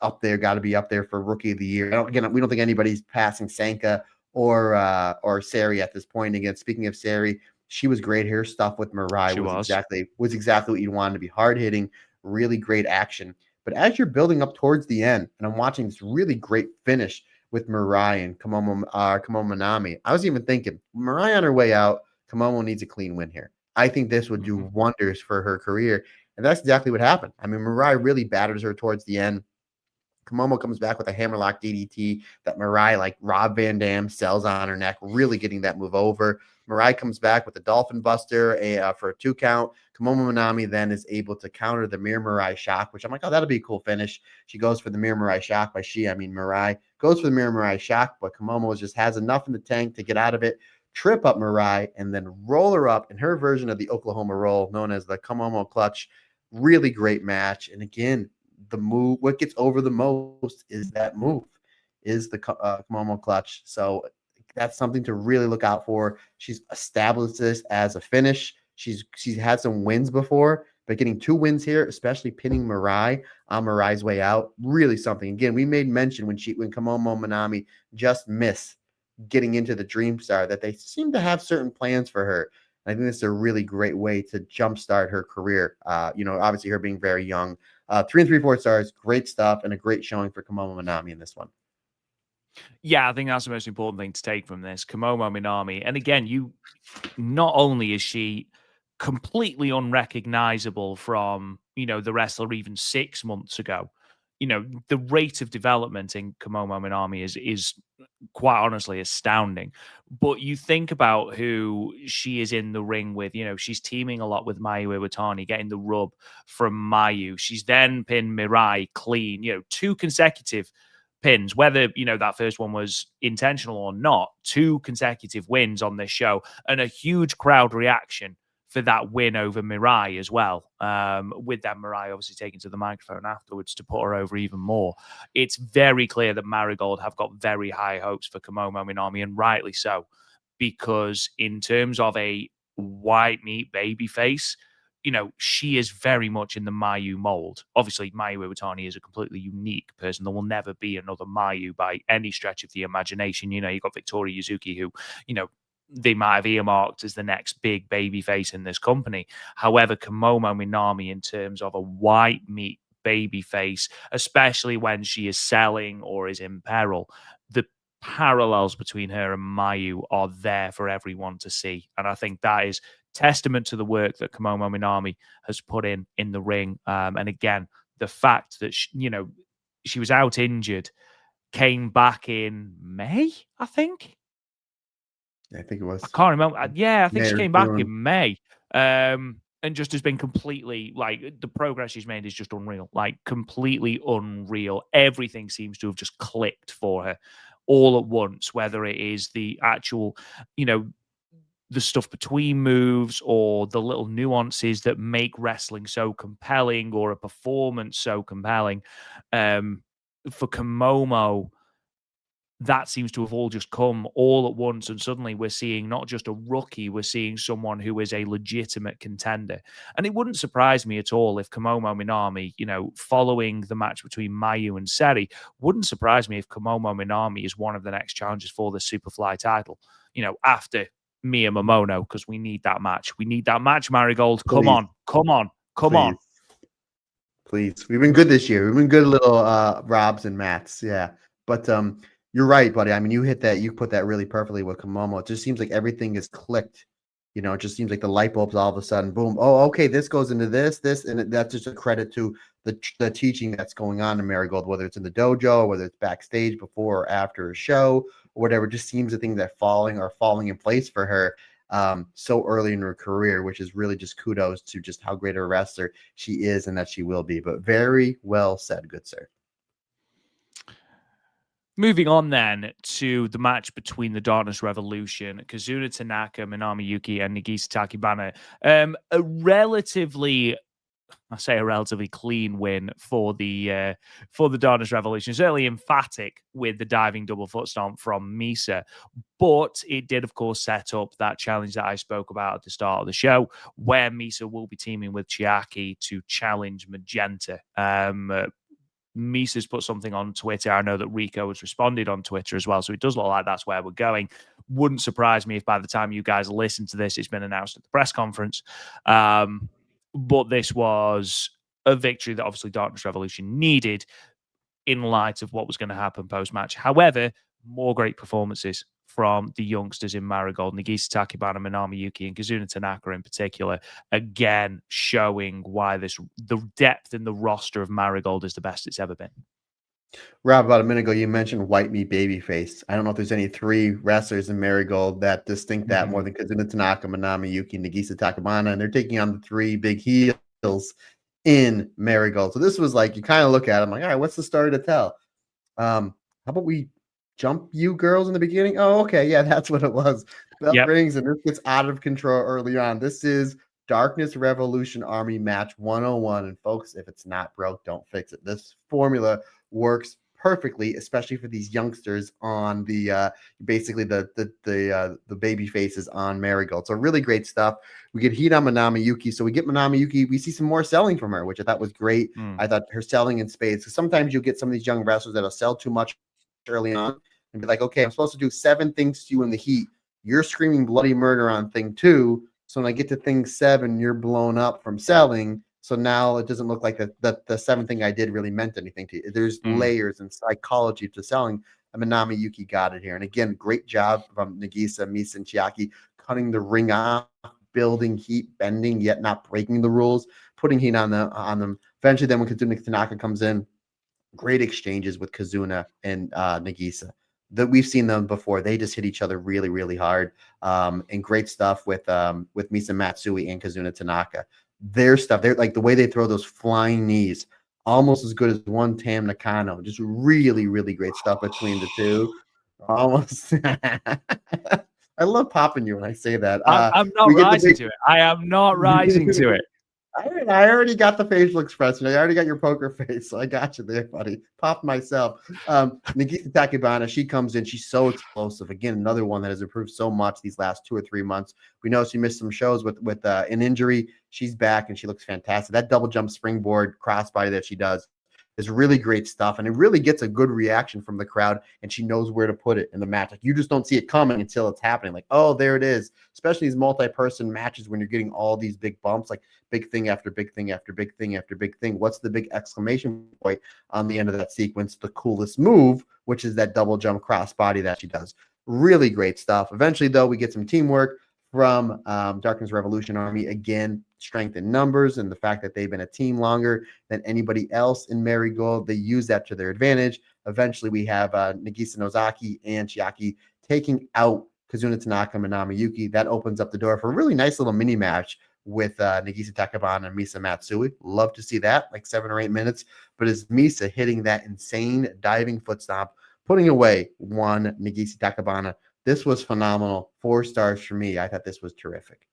up there, got to be up there for Rookie of the Year. We don't think anybody's passing Senka or Seri at this point. Again, speaking of Seri, she was great. Her stuff with Mariah was exactly what you wanted to be. Hard hitting, really great action. But as you're building up towards the end, and I'm watching this really great finish with Mariah and Komomo Minami, I was even thinking, Mariah on her way out, Komomo needs a clean win here. I think this would do wonders for her career. And that's exactly what happened. I mean, Mariah really batters her towards the end. Komomo comes back with a hammerlock DDT that Mariah, like Rob Van Dam, sells on her neck, really getting that move over. Mariah comes back with the Dolphin Buster for a 2 count. Komomo Minami then is able to counter the Mirror Mariah Shock, which I'm like, oh, that'll be a cool finish. She goes for the Mirror Mariah Shock. Mariah goes for the Mirror Mariah Shock, but Komomo just has enough in the tank to get out of it, trip up Mariah, and then roll her up in her version of the Oklahoma roll, known as the Komomo clutch. Really great match. And again, the move, what gets over the most is that move, is the Komomo clutch. So that's something to really look out for. She's established this as a finish. She's had some wins before, but getting 2 wins here, especially pinning Mariah on Mariah's way out, really something. Again, we made mention when Komomo Minami just missed getting into the Dream Star that they seem to have certain plans for her. And I think this is a really great way to jumpstart her career. Obviously her being very young. 3 3/4 stars, great stuff, and a great showing for Komomo Minami in this one. Yeah, I think that's the most important thing to take from this. Komomo Minami. And again, not only is she completely unrecognizable from, the wrestler even 6 months ago, the rate of development in Komomo Minami is quite honestly astounding. But you think about who she is in the ring with, she's teaming a lot with Mayu Iwatani, getting the rub from Mayu. She's then pinned Mirai clean, 2 consecutive pins, whether, that first one was intentional or not, 2 consecutive wins on this show and a huge crowd reaction for that win over Mirai as well. With that Mirai obviously taken to the microphone afterwards to put her over even more. It's very clear that Marigold have got very high hopes for Komomo Minami, and rightly so, because in terms of a white meat baby face, she is very much in the Mayu mold. Obviously, Mayu Iwatani is a completely unique person. There will never be another Mayu by any stretch of the imagination. You've got Victoria Yuzuki, who, they might have earmarked as the next big baby face in this company. However, Komomo Minami, in terms of a white meat baby face, especially when she is selling or is in peril, the parallels between her and Mayu are there for everyone to see. And I think that is testament to the work that Komomo Minami has put in the ring. And again, the fact that, she was out injured, came back in May, I think. I think it was. I can't remember. Yeah, I think May she or came back June. in May. And just has been completely, like, the progress she's made is just unreal, like completely unreal. Everything seems to have just clicked for her all at once, whether it is the actual, the stuff between moves or the little nuances that make wrestling so compelling or a performance so compelling. For Komomo, that seems to have all just come all at once, and suddenly we're seeing not just a rookie, we're seeing someone who is a legitimate contender. And it wouldn't surprise me at all if Komomo Minami, following the match between Mayu and Seri, wouldn't surprise me if Komomo Minami is one of the next challengers for the Superfly title, after Mia Momono, because we need that match. We need that match, Marigold. Come Please. on, come on, come Please. on. Please. We've been good this year. We've been good little Robs and Matts. Yeah. But you're right, buddy. I mean, you put that really perfectly with Komomo. It just seems like everything is clicked. It just seems like the light bulbs all of a sudden, boom. Oh, okay, this goes into this, and that's just a credit to the teaching that's going on in Marigold, whether it's in the dojo, or whether it's backstage before or after a show, or whatever. It just seems the things that falling in place for her. so early in her career, which is really just kudos to just how great a wrestler she is and that she will be. But very well said, good sir. Moving on then to the match between the Darkness Revolution, Kazuna Tanaka, Minami Yuki, and Nagisa Takibana. A relatively, I say a relatively clean win for the Darkness Revolution. Certainly emphatic with the diving double foot stomp from Misa, but it did, of course, set up that challenge that I spoke about at the start of the show, where Misa will be teaming with Chiaki to challenge Magenta. Misa's put something on Twitter. I know that Rico has responded on Twitter as well. So it does look like that's where we're going. Wouldn't surprise me if by the time you guys listen to this, it's been announced at the press conference. But this was a victory that obviously Darkness Revolution needed in light of what was going to happen post-match. However, more great performances from the youngsters in Marigold, Nagisa Takibana, Minami Yuki, and Kazuna Tanaka in particular, again showing why the depth in the roster of Marigold is the best it's ever been. Rob, about a minute ago, you mentioned white meat babyface. I don't know if there's any three wrestlers in Marigold that distinct that more than Kazuna Tanaka, Minami Yuki, Nagisa Takibana, and they're taking on the three big heels in Marigold. So this was like, you kind of look at them like, all right, what's the story to tell? How about we jump you girls in the beginning? Oh, okay. Yeah, that's what it was. Bell rings and this gets out of control early on. This is Darkness Revolution Army match 101. And folks, if it's not broke, don't fix it. This formula works perfectly, especially for these youngsters on the basically the baby faces on Marigold. So really great stuff. We get heat on Minami Yuki. So we get Minami Yuki. We see some more selling from her, which I thought was great. I thought her selling in spades. So sometimes you'll get some of these young wrestlers that'll sell too much early on and be like, okay, I'm supposed to do 7 things to you in the heat. You're screaming bloody murder on thing 2. So when I get to thing 7, you're blown up from selling. So now it doesn't look like the 7th thing I did really meant anything to you. There's layers and psychology to selling. And Minami Yuki got it here. And again, great job from Nagisa, Misa, and Chiaki cutting the ring off, building heat, bending, yet not breaking the rules, putting heat on them. Eventually, then when Kazuna Tanaka comes in, great exchanges with Kazuna and Nagisa. That we've seen them before. They just hit each other really, really hard. And great stuff with Misa Matsui and Kazuna Tanaka. Their stuff, they're like the way they throw those flying knees, almost as good as one Tam Nakano. Just really, really great stuff between the two. Almost. I love popping you when I say that. I'm not rising to it. I am not rising to it. I already got the facial expression. I already got your poker face, so I got you there, buddy. Popped myself. Nagisa Takibana, she comes in. She's so explosive. Again, another one that has improved so much these last 2 or 3 months. We know she missed some shows with an injury. She's back, and she looks fantastic. That double jump springboard crossbody that she does is really great stuff, and it really gets a good reaction from the crowd, and she knows where to put it in the match. Like, you just don't see it coming until it's happening. Like, oh, there it is. Especially these multi-person matches when you're getting all these big bumps, like big thing after big thing after big thing after big thing. What's the big exclamation point on the end of that sequence? The coolest move, which is that double jump crossbody that she does. Really great stuff. Eventually, though, we get some teamwork from Darkness Revolution Army. Again, strength in numbers and the fact that they've been a team longer than anybody else in Marigold. They use that to their advantage. Eventually, we have Nagisa Nozaki and Chiaki taking out Kazuna Tanaka, Minami Yuki. That opens up the door for a really nice little mini match with Nagisa Takibana and Misa Matsui. Love to see that, like 7 or 8 minutes. But as Misa hitting that insane diving foot stomp, putting away one Nagisa Takibana, this was phenomenal. 4 stars for me. I thought this was terrific.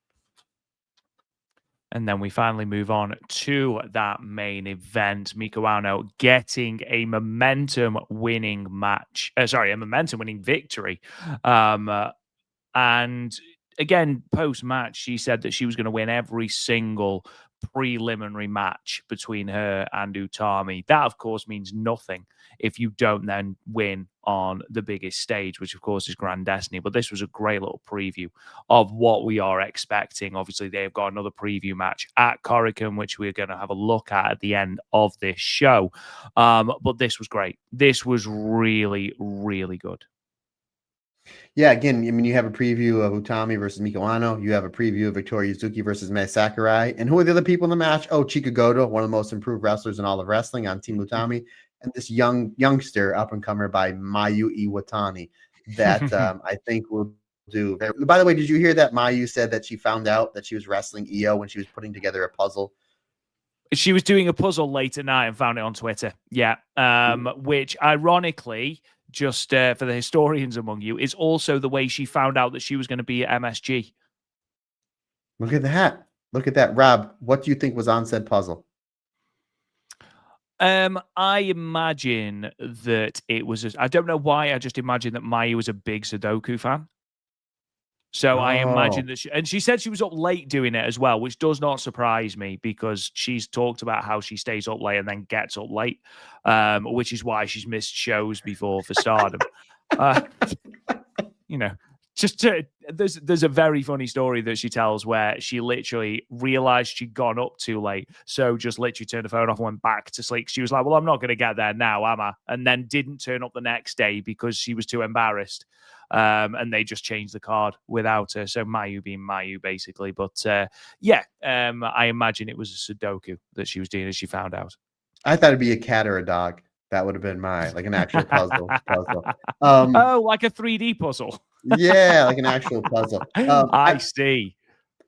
And then we finally move on to that main event. Miko Ueno getting a momentum-winning match. A momentum-winning victory. And again, post-match, she said that she was going to win every single preliminary match between her and Utami. That, of course, means nothing if you don't then win on the biggest stage, which, of course, is Grand Destiny. But this was a great little preview of what we are expecting. Obviously, they've got another preview match at Korakuen, which we're going to have a look at the end of this show. But this was great. This was really, really good. Yeah, again, I mean, you have a preview of Utami versus Miko Ueno. You have a preview of Victoria Yuzuki versus Mai Sakurai. And who are the other people in the match? Oh, Chika Goto, one of the most improved wrestlers in all of wrestling on Team Utami. And this youngster up-and-comer by Mayu Iwatani that I think will do. By the way, did you hear that Mayu said that she found out that she was wrestling Io when she was putting together a puzzle? She was doing a puzzle late at night and found it on Twitter. Yeah. Which ironically, just for the historians among you, is also the way she found out that she was going to be at MSG. Look at that. Look at that. Rob, what do you think was on said puzzle? I imagine that it was. I don't know why. I just imagine that Mayu was a big Sudoku fan. So I imagine that she said she was up late doing it as well, which does not surprise me because she's talked about how she stays up late and then gets up late, which is why she's missed shows before for Stardom. You know, there's a very funny story that she tells where she literally realized she'd gone up too late, so just literally turned the phone off and went back to sleep. She was like, "Well, I'm not going to get there now, am I?" And then didn't turn up the next day because she was too embarrassed. And they just changed the card without her. So Mayu being Mayu, basically. But I imagine it was a Sudoku that she was doing as she found out. I thought it'd be a cat or a dog. That would have been like an actual puzzle. Oh, like a 3D puzzle. Yeah, like an actual puzzle. I see.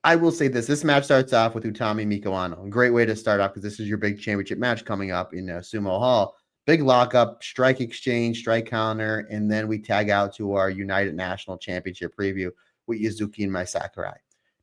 I will say this. This match starts off with Utami Miko Ano. Great way to start off because this is your big championship match coming up in Sumo Hall. Big lockup, strike exchange, strike counter, and then we tag out to our United National Championship preview with Yuzuki and Mai Sakurai.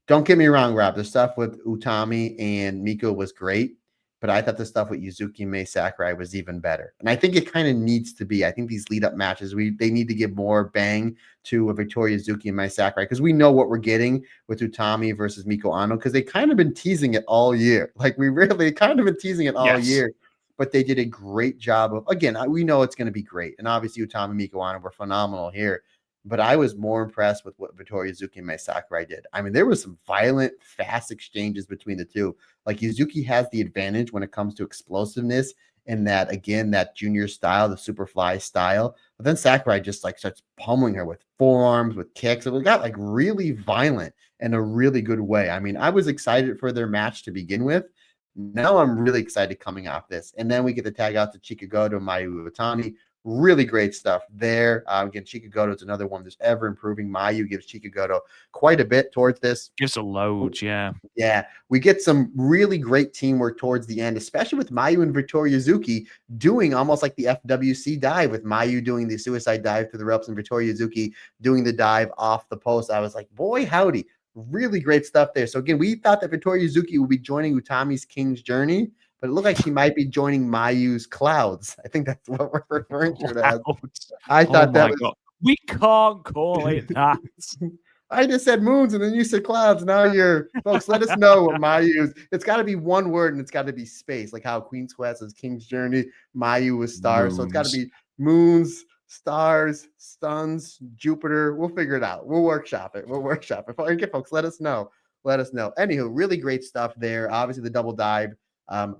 Don't get me wrong, Rob. The stuff with Utami and Miko was great, but I thought the stuff with Yuzuki and Mai Sakurai was even better. And I think it kind of needs to be. I think these lead-up matches, they need to give more bang to Victoria Yuzuki and Mai Sakurai because we know what we're getting with Utami versus Miko Ano because they kind of been teasing it all year. Like they kind of been teasing it all year. But they did a great job of, again, we know it's going to be great. And obviously, Utami and Miko Ano were phenomenal here. But I was more impressed with what Victoria Yuzuki and Mai Sakurai did. I mean, there was some violent, fast exchanges between the two. Like, Yuzuki has the advantage when it comes to explosiveness and that, again, that junior style, the Superfly style. But then Sakurai just, like, starts pummeling her with forearms, with kicks. It got, like, really violent in a really good way. I mean, I was excited for their match to begin with. Now I'm really excited coming off this. And then we get the tag out to Chikagoto, Mayu Iwatani. Really great stuff there. Again, Chikagoto is another one that's ever improving. Mayu gives Chikagoto quite a bit towards this. Gives a load, yeah. Yeah, we get some really great teamwork towards the end, especially with Mayu and Victoria Yuzuki doing almost like the FWC dive, with Mayu doing the suicide dive to the ropes and Victoria Yuzuki doing the dive off the post. I was like, boy, howdy. Really great stuff there. So again, we thought that Victoria Yuzuki would be joining Utami's King's Journey, but it looked like she might be joining Mayu's Clouds. I think that's what we're referring to it as. I thought that was... God. We can't call it that. I just said moons and then you said clouds. Now you're... Folks, let us know what Mayu's... It's got to be one word and it's got to be space, like how Queen's Quest is King's Journey, Mayu was stars. So it's got to be moons, stars, suns, Jupiter. We'll figure it out. We'll workshop it. Again, folks, let us know. Anywho, really great stuff there. Obviously, the double dive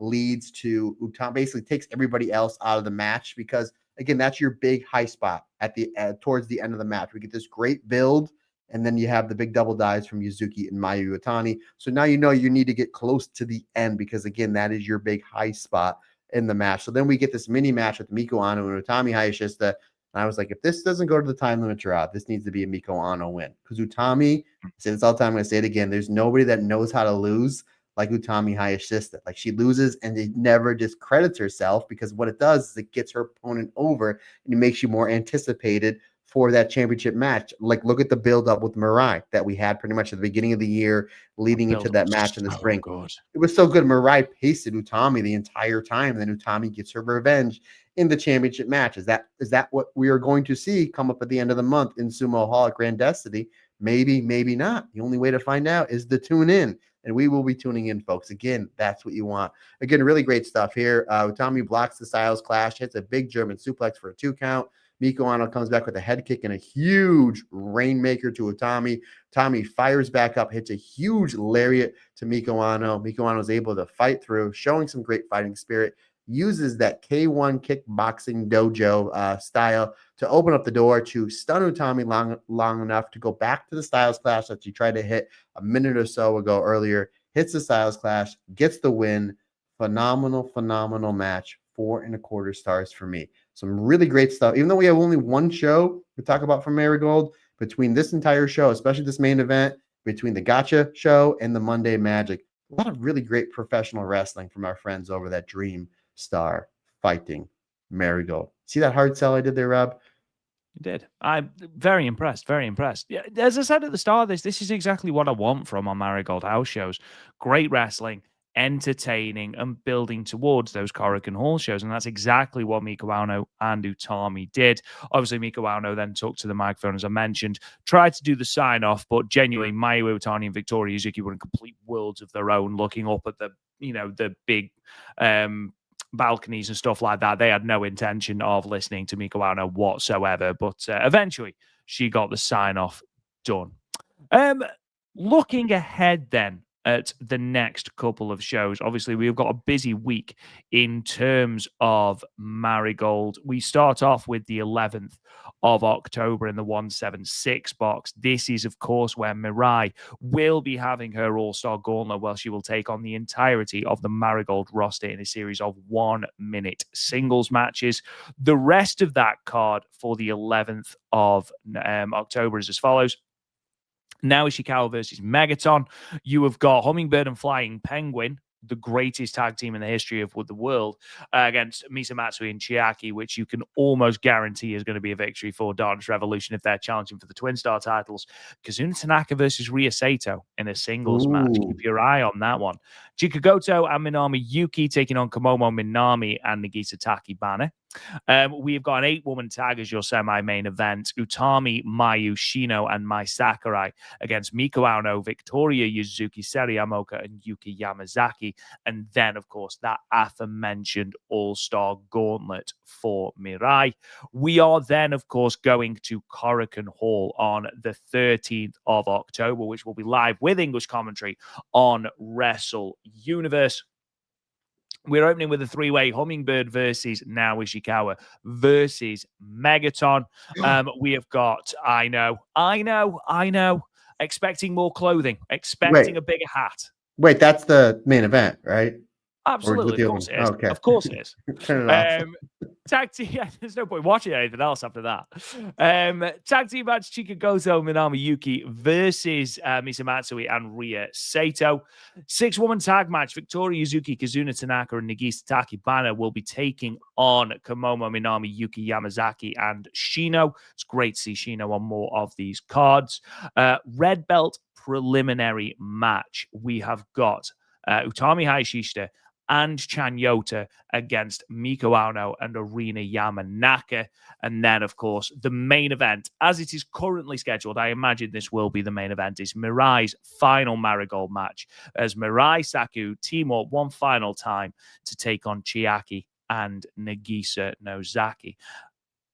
leads to Utami, basically takes everybody else out of the match because, again, that's your big high spot at the towards the end of the match. We get this great build, and then you have the big double dives from Yuzuki and Mayu Iwatani. So now you know you need to get close to the end because, again, that is your big high spot in the match. So then we get this mini match with Miko Ano and Utami Hayashishita. And I was like, if this doesn't go to the time limit draw, this needs to be a Miko Ano win. Because Utami, I say this all the time, I'm going to say it again, there's nobody that knows how to lose like Utami Hayashishita. Like, she loses and it never discredits herself, because what it does is it gets her opponent over and it makes you more anticipated for that championship match. Like, look at the build-up with Mirai that we had pretty much at the beginning of the year leading into that match in the spring. Good. It was so good. Mirai pasted Utami the entire time, and then Utami gets her revenge in the championship match. Is that what we are going to see come up at the end of the month in Sumo Hall at Grand Destiny? Maybe, maybe not. The only way to find out is to tune in, and we will be tuning in, folks. Again, that's what you want. Again, really great stuff here. Utami blocks the Styles Clash, hits a big German suplex for a 2 count. Miko Ano comes back with a head kick and a huge rainmaker to Utami. Utami fires back up, hits a huge lariat to Miko Ano. Miko Ano is able to fight through, showing some great fighting spirit. Uses that K1 kickboxing dojo style to open up the door to stun Utami long enough to go back to the Styles Clash that she tried to hit a minute or so ago earlier. Hits the Styles Clash, gets the win. Phenomenal match. 4.25 stars for me. Some really great stuff. Even though we have only one show to talk about from Marigold, between this entire show, especially this main event, between the Gacha show and the Monday Magic. A lot of really great professional wrestling from our friends over that Dream Star Fighting Marigold. See that hard sell I did there, Rob? You did. I'm very impressed. Very impressed. Yeah, as I said at the start of this is exactly what I want from our Marigold house shows. Great wrestling, entertaining, and building towards those Korakuen Hall shows. And that's exactly what Mika Wano and Utami did. Obviously, Mika Wano then took to the microphone, as I mentioned, tried to do the sign off, but genuinely, Mayu, Utami, and Victoria Yuzuki were in complete worlds of their own, looking up at the, the big balconies and stuff like that. They had no intention of listening to Mika Wano whatsoever, but eventually she got the sign off done. Looking ahead then at the next couple of shows, obviously we've got a busy week in terms of Marigold. We start off with the 11th of October in the 176 box. This is, of course, where Mirai will be having her All-Star Gauntlet, where she will take on the entirety of the Marigold roster in a series of 1-minute singles matches. The rest of that card for the 11th of October is as follows. Now Ishikawa versus Megaton. You have got Hummingbird and Flying Penguin, the greatest tag team in the history of the world, against Misamatsui and Chiaki, which you can almost guarantee is going to be a victory for Darkness Revolution if they're challenging for the Twin Star titles. Kazuna Tanaka versus Ria Sato in a singles match. Keep your eye on that one. Chikagoto and Minami Yuki taking on Komomo Minami and Nagisa Takibane. We've got an 8-woman tag as your semi-main event. Utami, Mayu, Shino, and Mai Sakurai against Mika Wano, Victoria Yuzuki, Seri and Yuki Yamazaki. And then, of course, that aforementioned All-Star Gauntlet for Mirai. We are then, of course, going to Korakuen Hall on the 13th of October, which will be live with English commentary on Wrestle Universe. We're opening with a 3-way Hummingbird versus Now Ishikawa versus Megaton. We have got, I know, expecting more clothing, expecting a bigger hat. Wait, that's the main event, right? Absolutely, of course it is. Okay. Of course it is. Turn it off. Tag team, yeah, there's no point watching anything else after that. Tag team match Chikagoto Minami Yuki versus Misamatsui and Ria Sato. 6-woman tag match Victoria Yuzuki, Kazuna Tanaka, and Nagisa Takibana will be taking on Komomo Minami, Yuki Yamazaki, and Shino. It's great to see Shino on more of these cards. Red belt preliminary match. We have got Utami Hayashishita and Chanyota against Mika Wano and Arina Yamanaka. And then, of course, the main event, as it is currently scheduled, I imagine this will be the main event, is Mirai's final Marigold match, as Mirai Saku team up one final time to take on Chiaki and Nagisa Nozaki.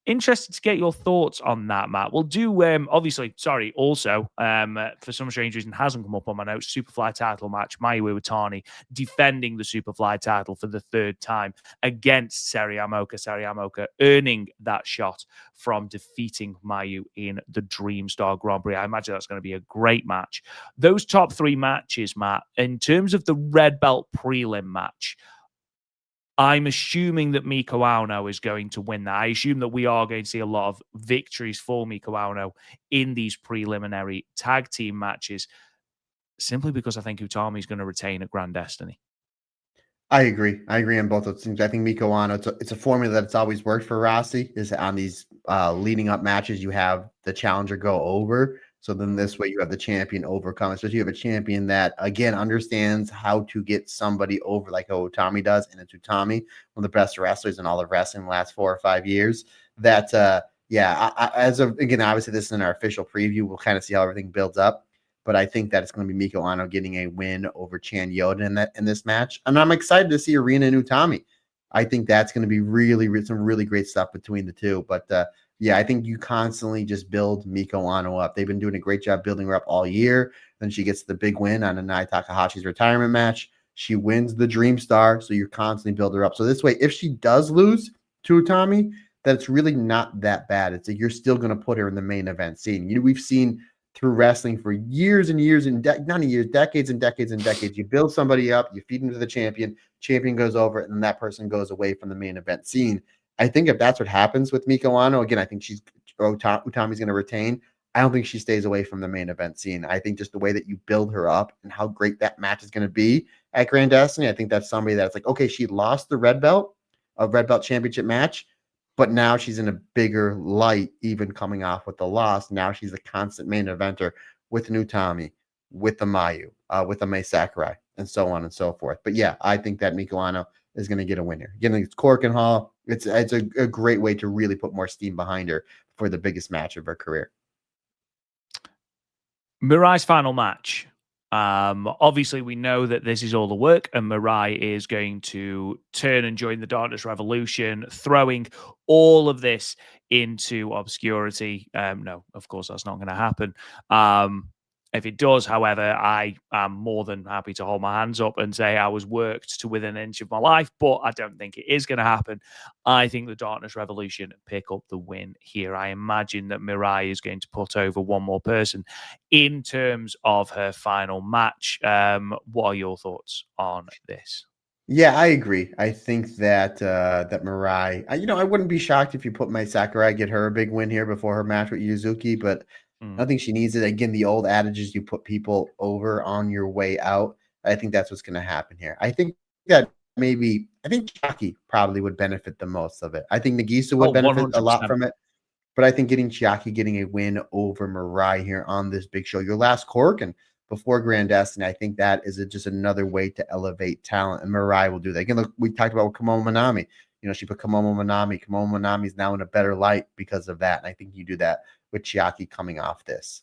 Interested to get your thoughts on that, Matt. We'll do, also, for some strange reason, hasn't come up on my notes, Superfly title match, Mayu Iwatani defending the Superfly title for the 3rd time against Seri Amoka earning that shot from defeating Mayu in the Dream Star Grand Prix. I imagine that's going to be a great match. Those top 3 matches, Matt, in terms of the red belt prelim match, I'm assuming that Mika Wano is going to win that. I assume that we are going to see a lot of victories for Mika Wano in these preliminary tag team matches, simply because I think Utami is going to retain at Grand Destiny. I agree on both those things. I think Mika Wano, it's a formula that's always worked for Rossi, is on these leading up matches, you have the challenger go over. So then this way you have the champion overcome. Especially you have a champion that, again, understands how to get somebody over like how Utami does. And it's Utami, one of the best wrestlers in all of wrestling the last 4 or 5 years. That, again, obviously this is in our official preview. We'll kind of see how everything builds up. But I think that it's going to be Mika Wano getting a win over Chanyota in this match. And I'm excited to see Arina and Utami. I think that's going to be some really great stuff between the two. But I think you constantly just build Mika Wano up. They've been doing a great job building her up all year. Then she gets the big win on Anai Takahashi's retirement match. She wins the Dream Star, so you're constantly building her up. So this way, if she does lose to Utami, that's really not that bad. It's like you're still going to put her in the main event scene. We've seen through wrestling for years and years and decades and decades and decades. You build somebody up, you feed them to the champion goes over, and then that person goes away from the main event scene. I think if that's what happens with Mika Wano, again, I think Utami's going to retain. I don't think she stays away from the main event scene. I think just the way that you build her up and how great that match is going to be at Grand Destiny, I think that's somebody that's like, okay, she lost the red belt championship match, but now she's in a bigger light, even coming off with the loss. Now she's a constant main eventer with new Tommy, with the Mayu, with the May Sakurai, and so on and so forth. But yeah, I think that Miko Ano is going to get a winner. Again, it's Cork and Hall. It's a great way to really put more steam behind her for the biggest match of her career. Mirai's final match. Obviously, we know that this is all the work, and Mirai is going to turn and join the Darkness Revolution, throwing all of this into obscurity. No, of course, that's not going to happen. If it does, however, I am more than happy to hold my hands up and say I was worked to within an inch of my life, but I don't think it is going to happen. I think the Darkness Revolution pick up the win here. I imagine that Mirai is going to put over one more person in terms of her final match. What are your thoughts on this? Yeah, I agree. I think that that Mirai, I wouldn't be shocked if you put Mai Sakurai, get her a big win here before her match with Yuzuki, but I don't think she needs it. Again, the old adage is you put people over on your way out. I think that's what's going to happen here. I think that I think Chiaki probably would benefit the most of it. I think Nagisa would Oh, benefit a lot 100%. from it. But I think getting Chiaki getting a win over Mirai here on this big show, your last Cork and before Grand Destiny, I think that is just another way to elevate talent. And Mirai will do that. Again, look, we talked about Komomo Minami. She put Komomo Minami. Komomo Minami is now in a better light because of that. And I think you do that with Chiaki coming off this.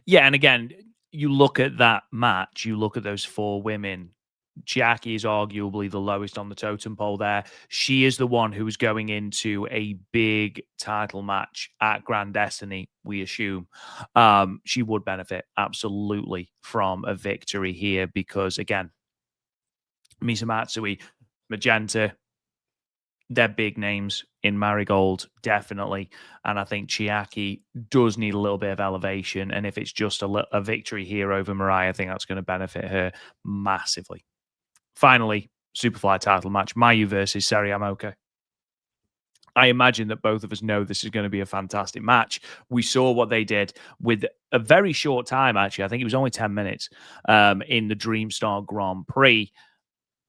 Yeah, and again, you look at that match, you look at those four women. Chiaki is arguably the lowest on the totem pole there. She is the one who is going into a big title match at Grand Destiny, we assume. She would benefit absolutely from a victory here because, again, Misa Matsui, Magenta, they're big names in Marigold, definitely. And I think Chiaki does need a little bit of elevation. And if it's just a victory here over Mariah, I think that's going to benefit her massively. Finally, Superfly title match, Mayu versus Seri and Komomo. I imagine that both of us know this is going to be a fantastic match. We saw what they did with a very short time, actually. I think it was only 10 minutes in the Dreamstar Grand Prix.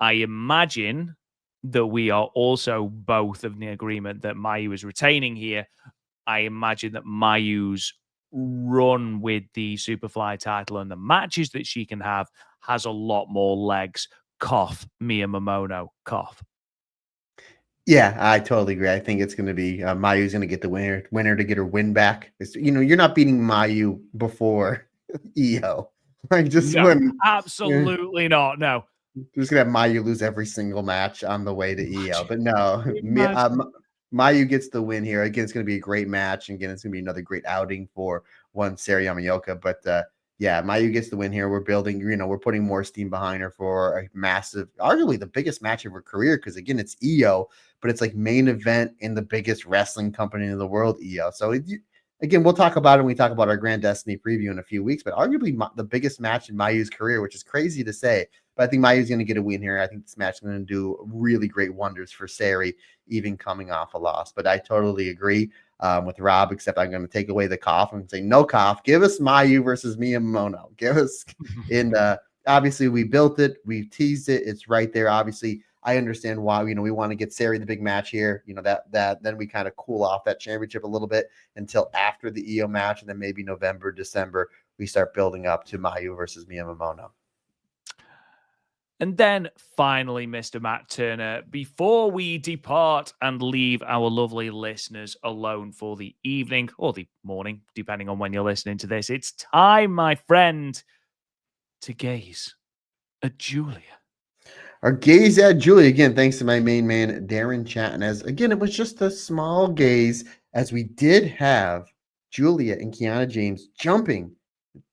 I imagine that we are also both of the agreement that Mayu is retaining here. I imagine that Mayu's run with the Superfly title and the matches that she can have has a lot more legs. Cough, Mia Momono, cough. Yeah, I totally agree. I think it's going to be Mayu's going to get the winner to get her win back. You're not beating Mayu before EO. Like just No, when absolutely not. No. just gonna have Mayu lose every single match on the way to EO. But no, Imagine. Mayu gets the win here. Again, it's gonna be a great match. And again, it's gonna be another great outing for one Seri Yamaoka. But yeah, Mayu gets the win here. We're building, we're putting more steam behind her for a massive, arguably the biggest match of her career. Because again, it's EO, but it's like main event in the biggest wrestling company in the world, EO. So again, we'll talk about it when we talk about our Grand Destiny preview in a few weeks. But arguably the biggest match in Mayu's career, which is crazy to say. But I think Mayu's going to get a win here. I think this match is going to do really great wonders for Seri, even coming off a loss. But I totally agree with Rob, except I'm going to take away the cough and say no cough. Give us Mayu versus Mia Momono. Give us, and obviously we built it, we teased it. It's right there. Obviously, I understand why we want to get Seri the big match here. That then we kind of cool off that championship a little bit until after the EO match, and then maybe November, December we start building up to Mayu versus Mia Momono. And then finally, Mr. Matt Turner, before we depart and leave our lovely listeners alone for the evening or the morning, depending on when you're listening to this, it's time, my friend, to gaze at Julia. Our gaze at Julia, again, thanks to my main man, Darren Chatton. As again, it was just a small gaze as we did have Julia and Kiana James jumping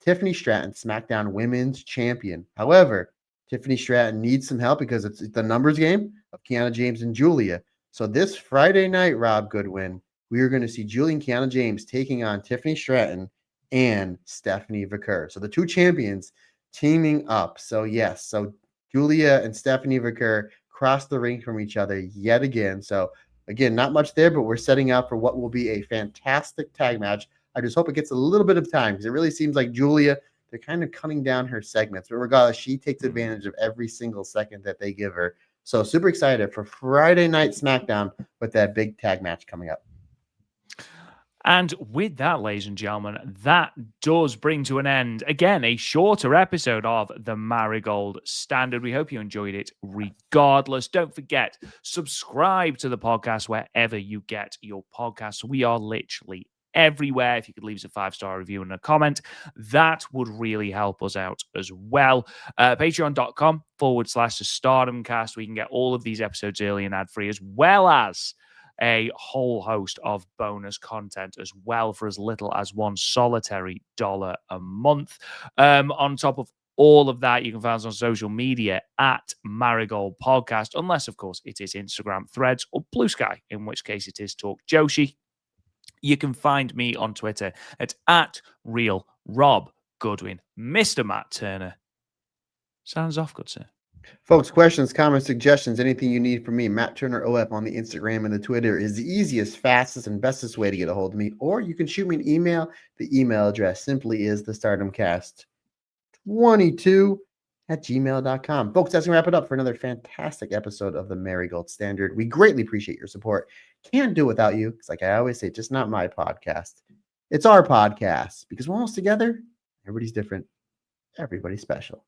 Tiffany Stratton, SmackDown Women's Champion. However, Tiffany Stratton needs some help because it's the numbers game of Kiana James and Julia. So this Friday night, Rob Goodwin, we are going to see Julia and Kiana James taking on Tiffany Stratton and Stephanie Vicker. So the two champions teaming up. So yes, so Julia and Stephanie Vicker cross the ring from each other yet again. So again, not much there, but we're setting up for what will be a fantastic tag match I just hope it gets a little bit of time because it really seems like Julia, they're kind of cutting down her segments. But regardless, she takes advantage of every single second that they give her. So super excited for Friday Night SmackDown with that big tag match coming up. And with that, ladies and gentlemen, that does bring to an end, again, a shorter episode of the Marigold Standard. We hope you enjoyed it regardless. Don't forget, subscribe to the podcast wherever you get your podcasts. We are literally everywhere. If you could leave us a 5-star review and a comment, that would really help us out as well. Patreon.com/the Stardom Cast. We can get all of these episodes early and ad-free, as well as a whole host of bonus content as well for as little as $1 solitary a month. On top of all of that, you can find us on social media at Marigold Podcast, unless, of course, it is Instagram, Threads, or Blue Sky, in which case it is Talk Joshi. You can find me on Twitter at Real Rob Goodwin. Mr. Matt Turner. Sounds off, good sir. Folks, questions, comments, suggestions, anything you need from me, Matt Turner OF on the Instagram and the Twitter is the easiest, fastest, and bestest way to get a hold of me. Or you can shoot me an email. The email address simply is thestardomcast22@gmail.com. Folks, that's going to wrap it up for another fantastic episode of the Marigold Standard. We greatly appreciate your support. Can't do it without you. It's like I always say, just not my podcast. It's our podcast because we're almost together. Everybody's different. Everybody's special.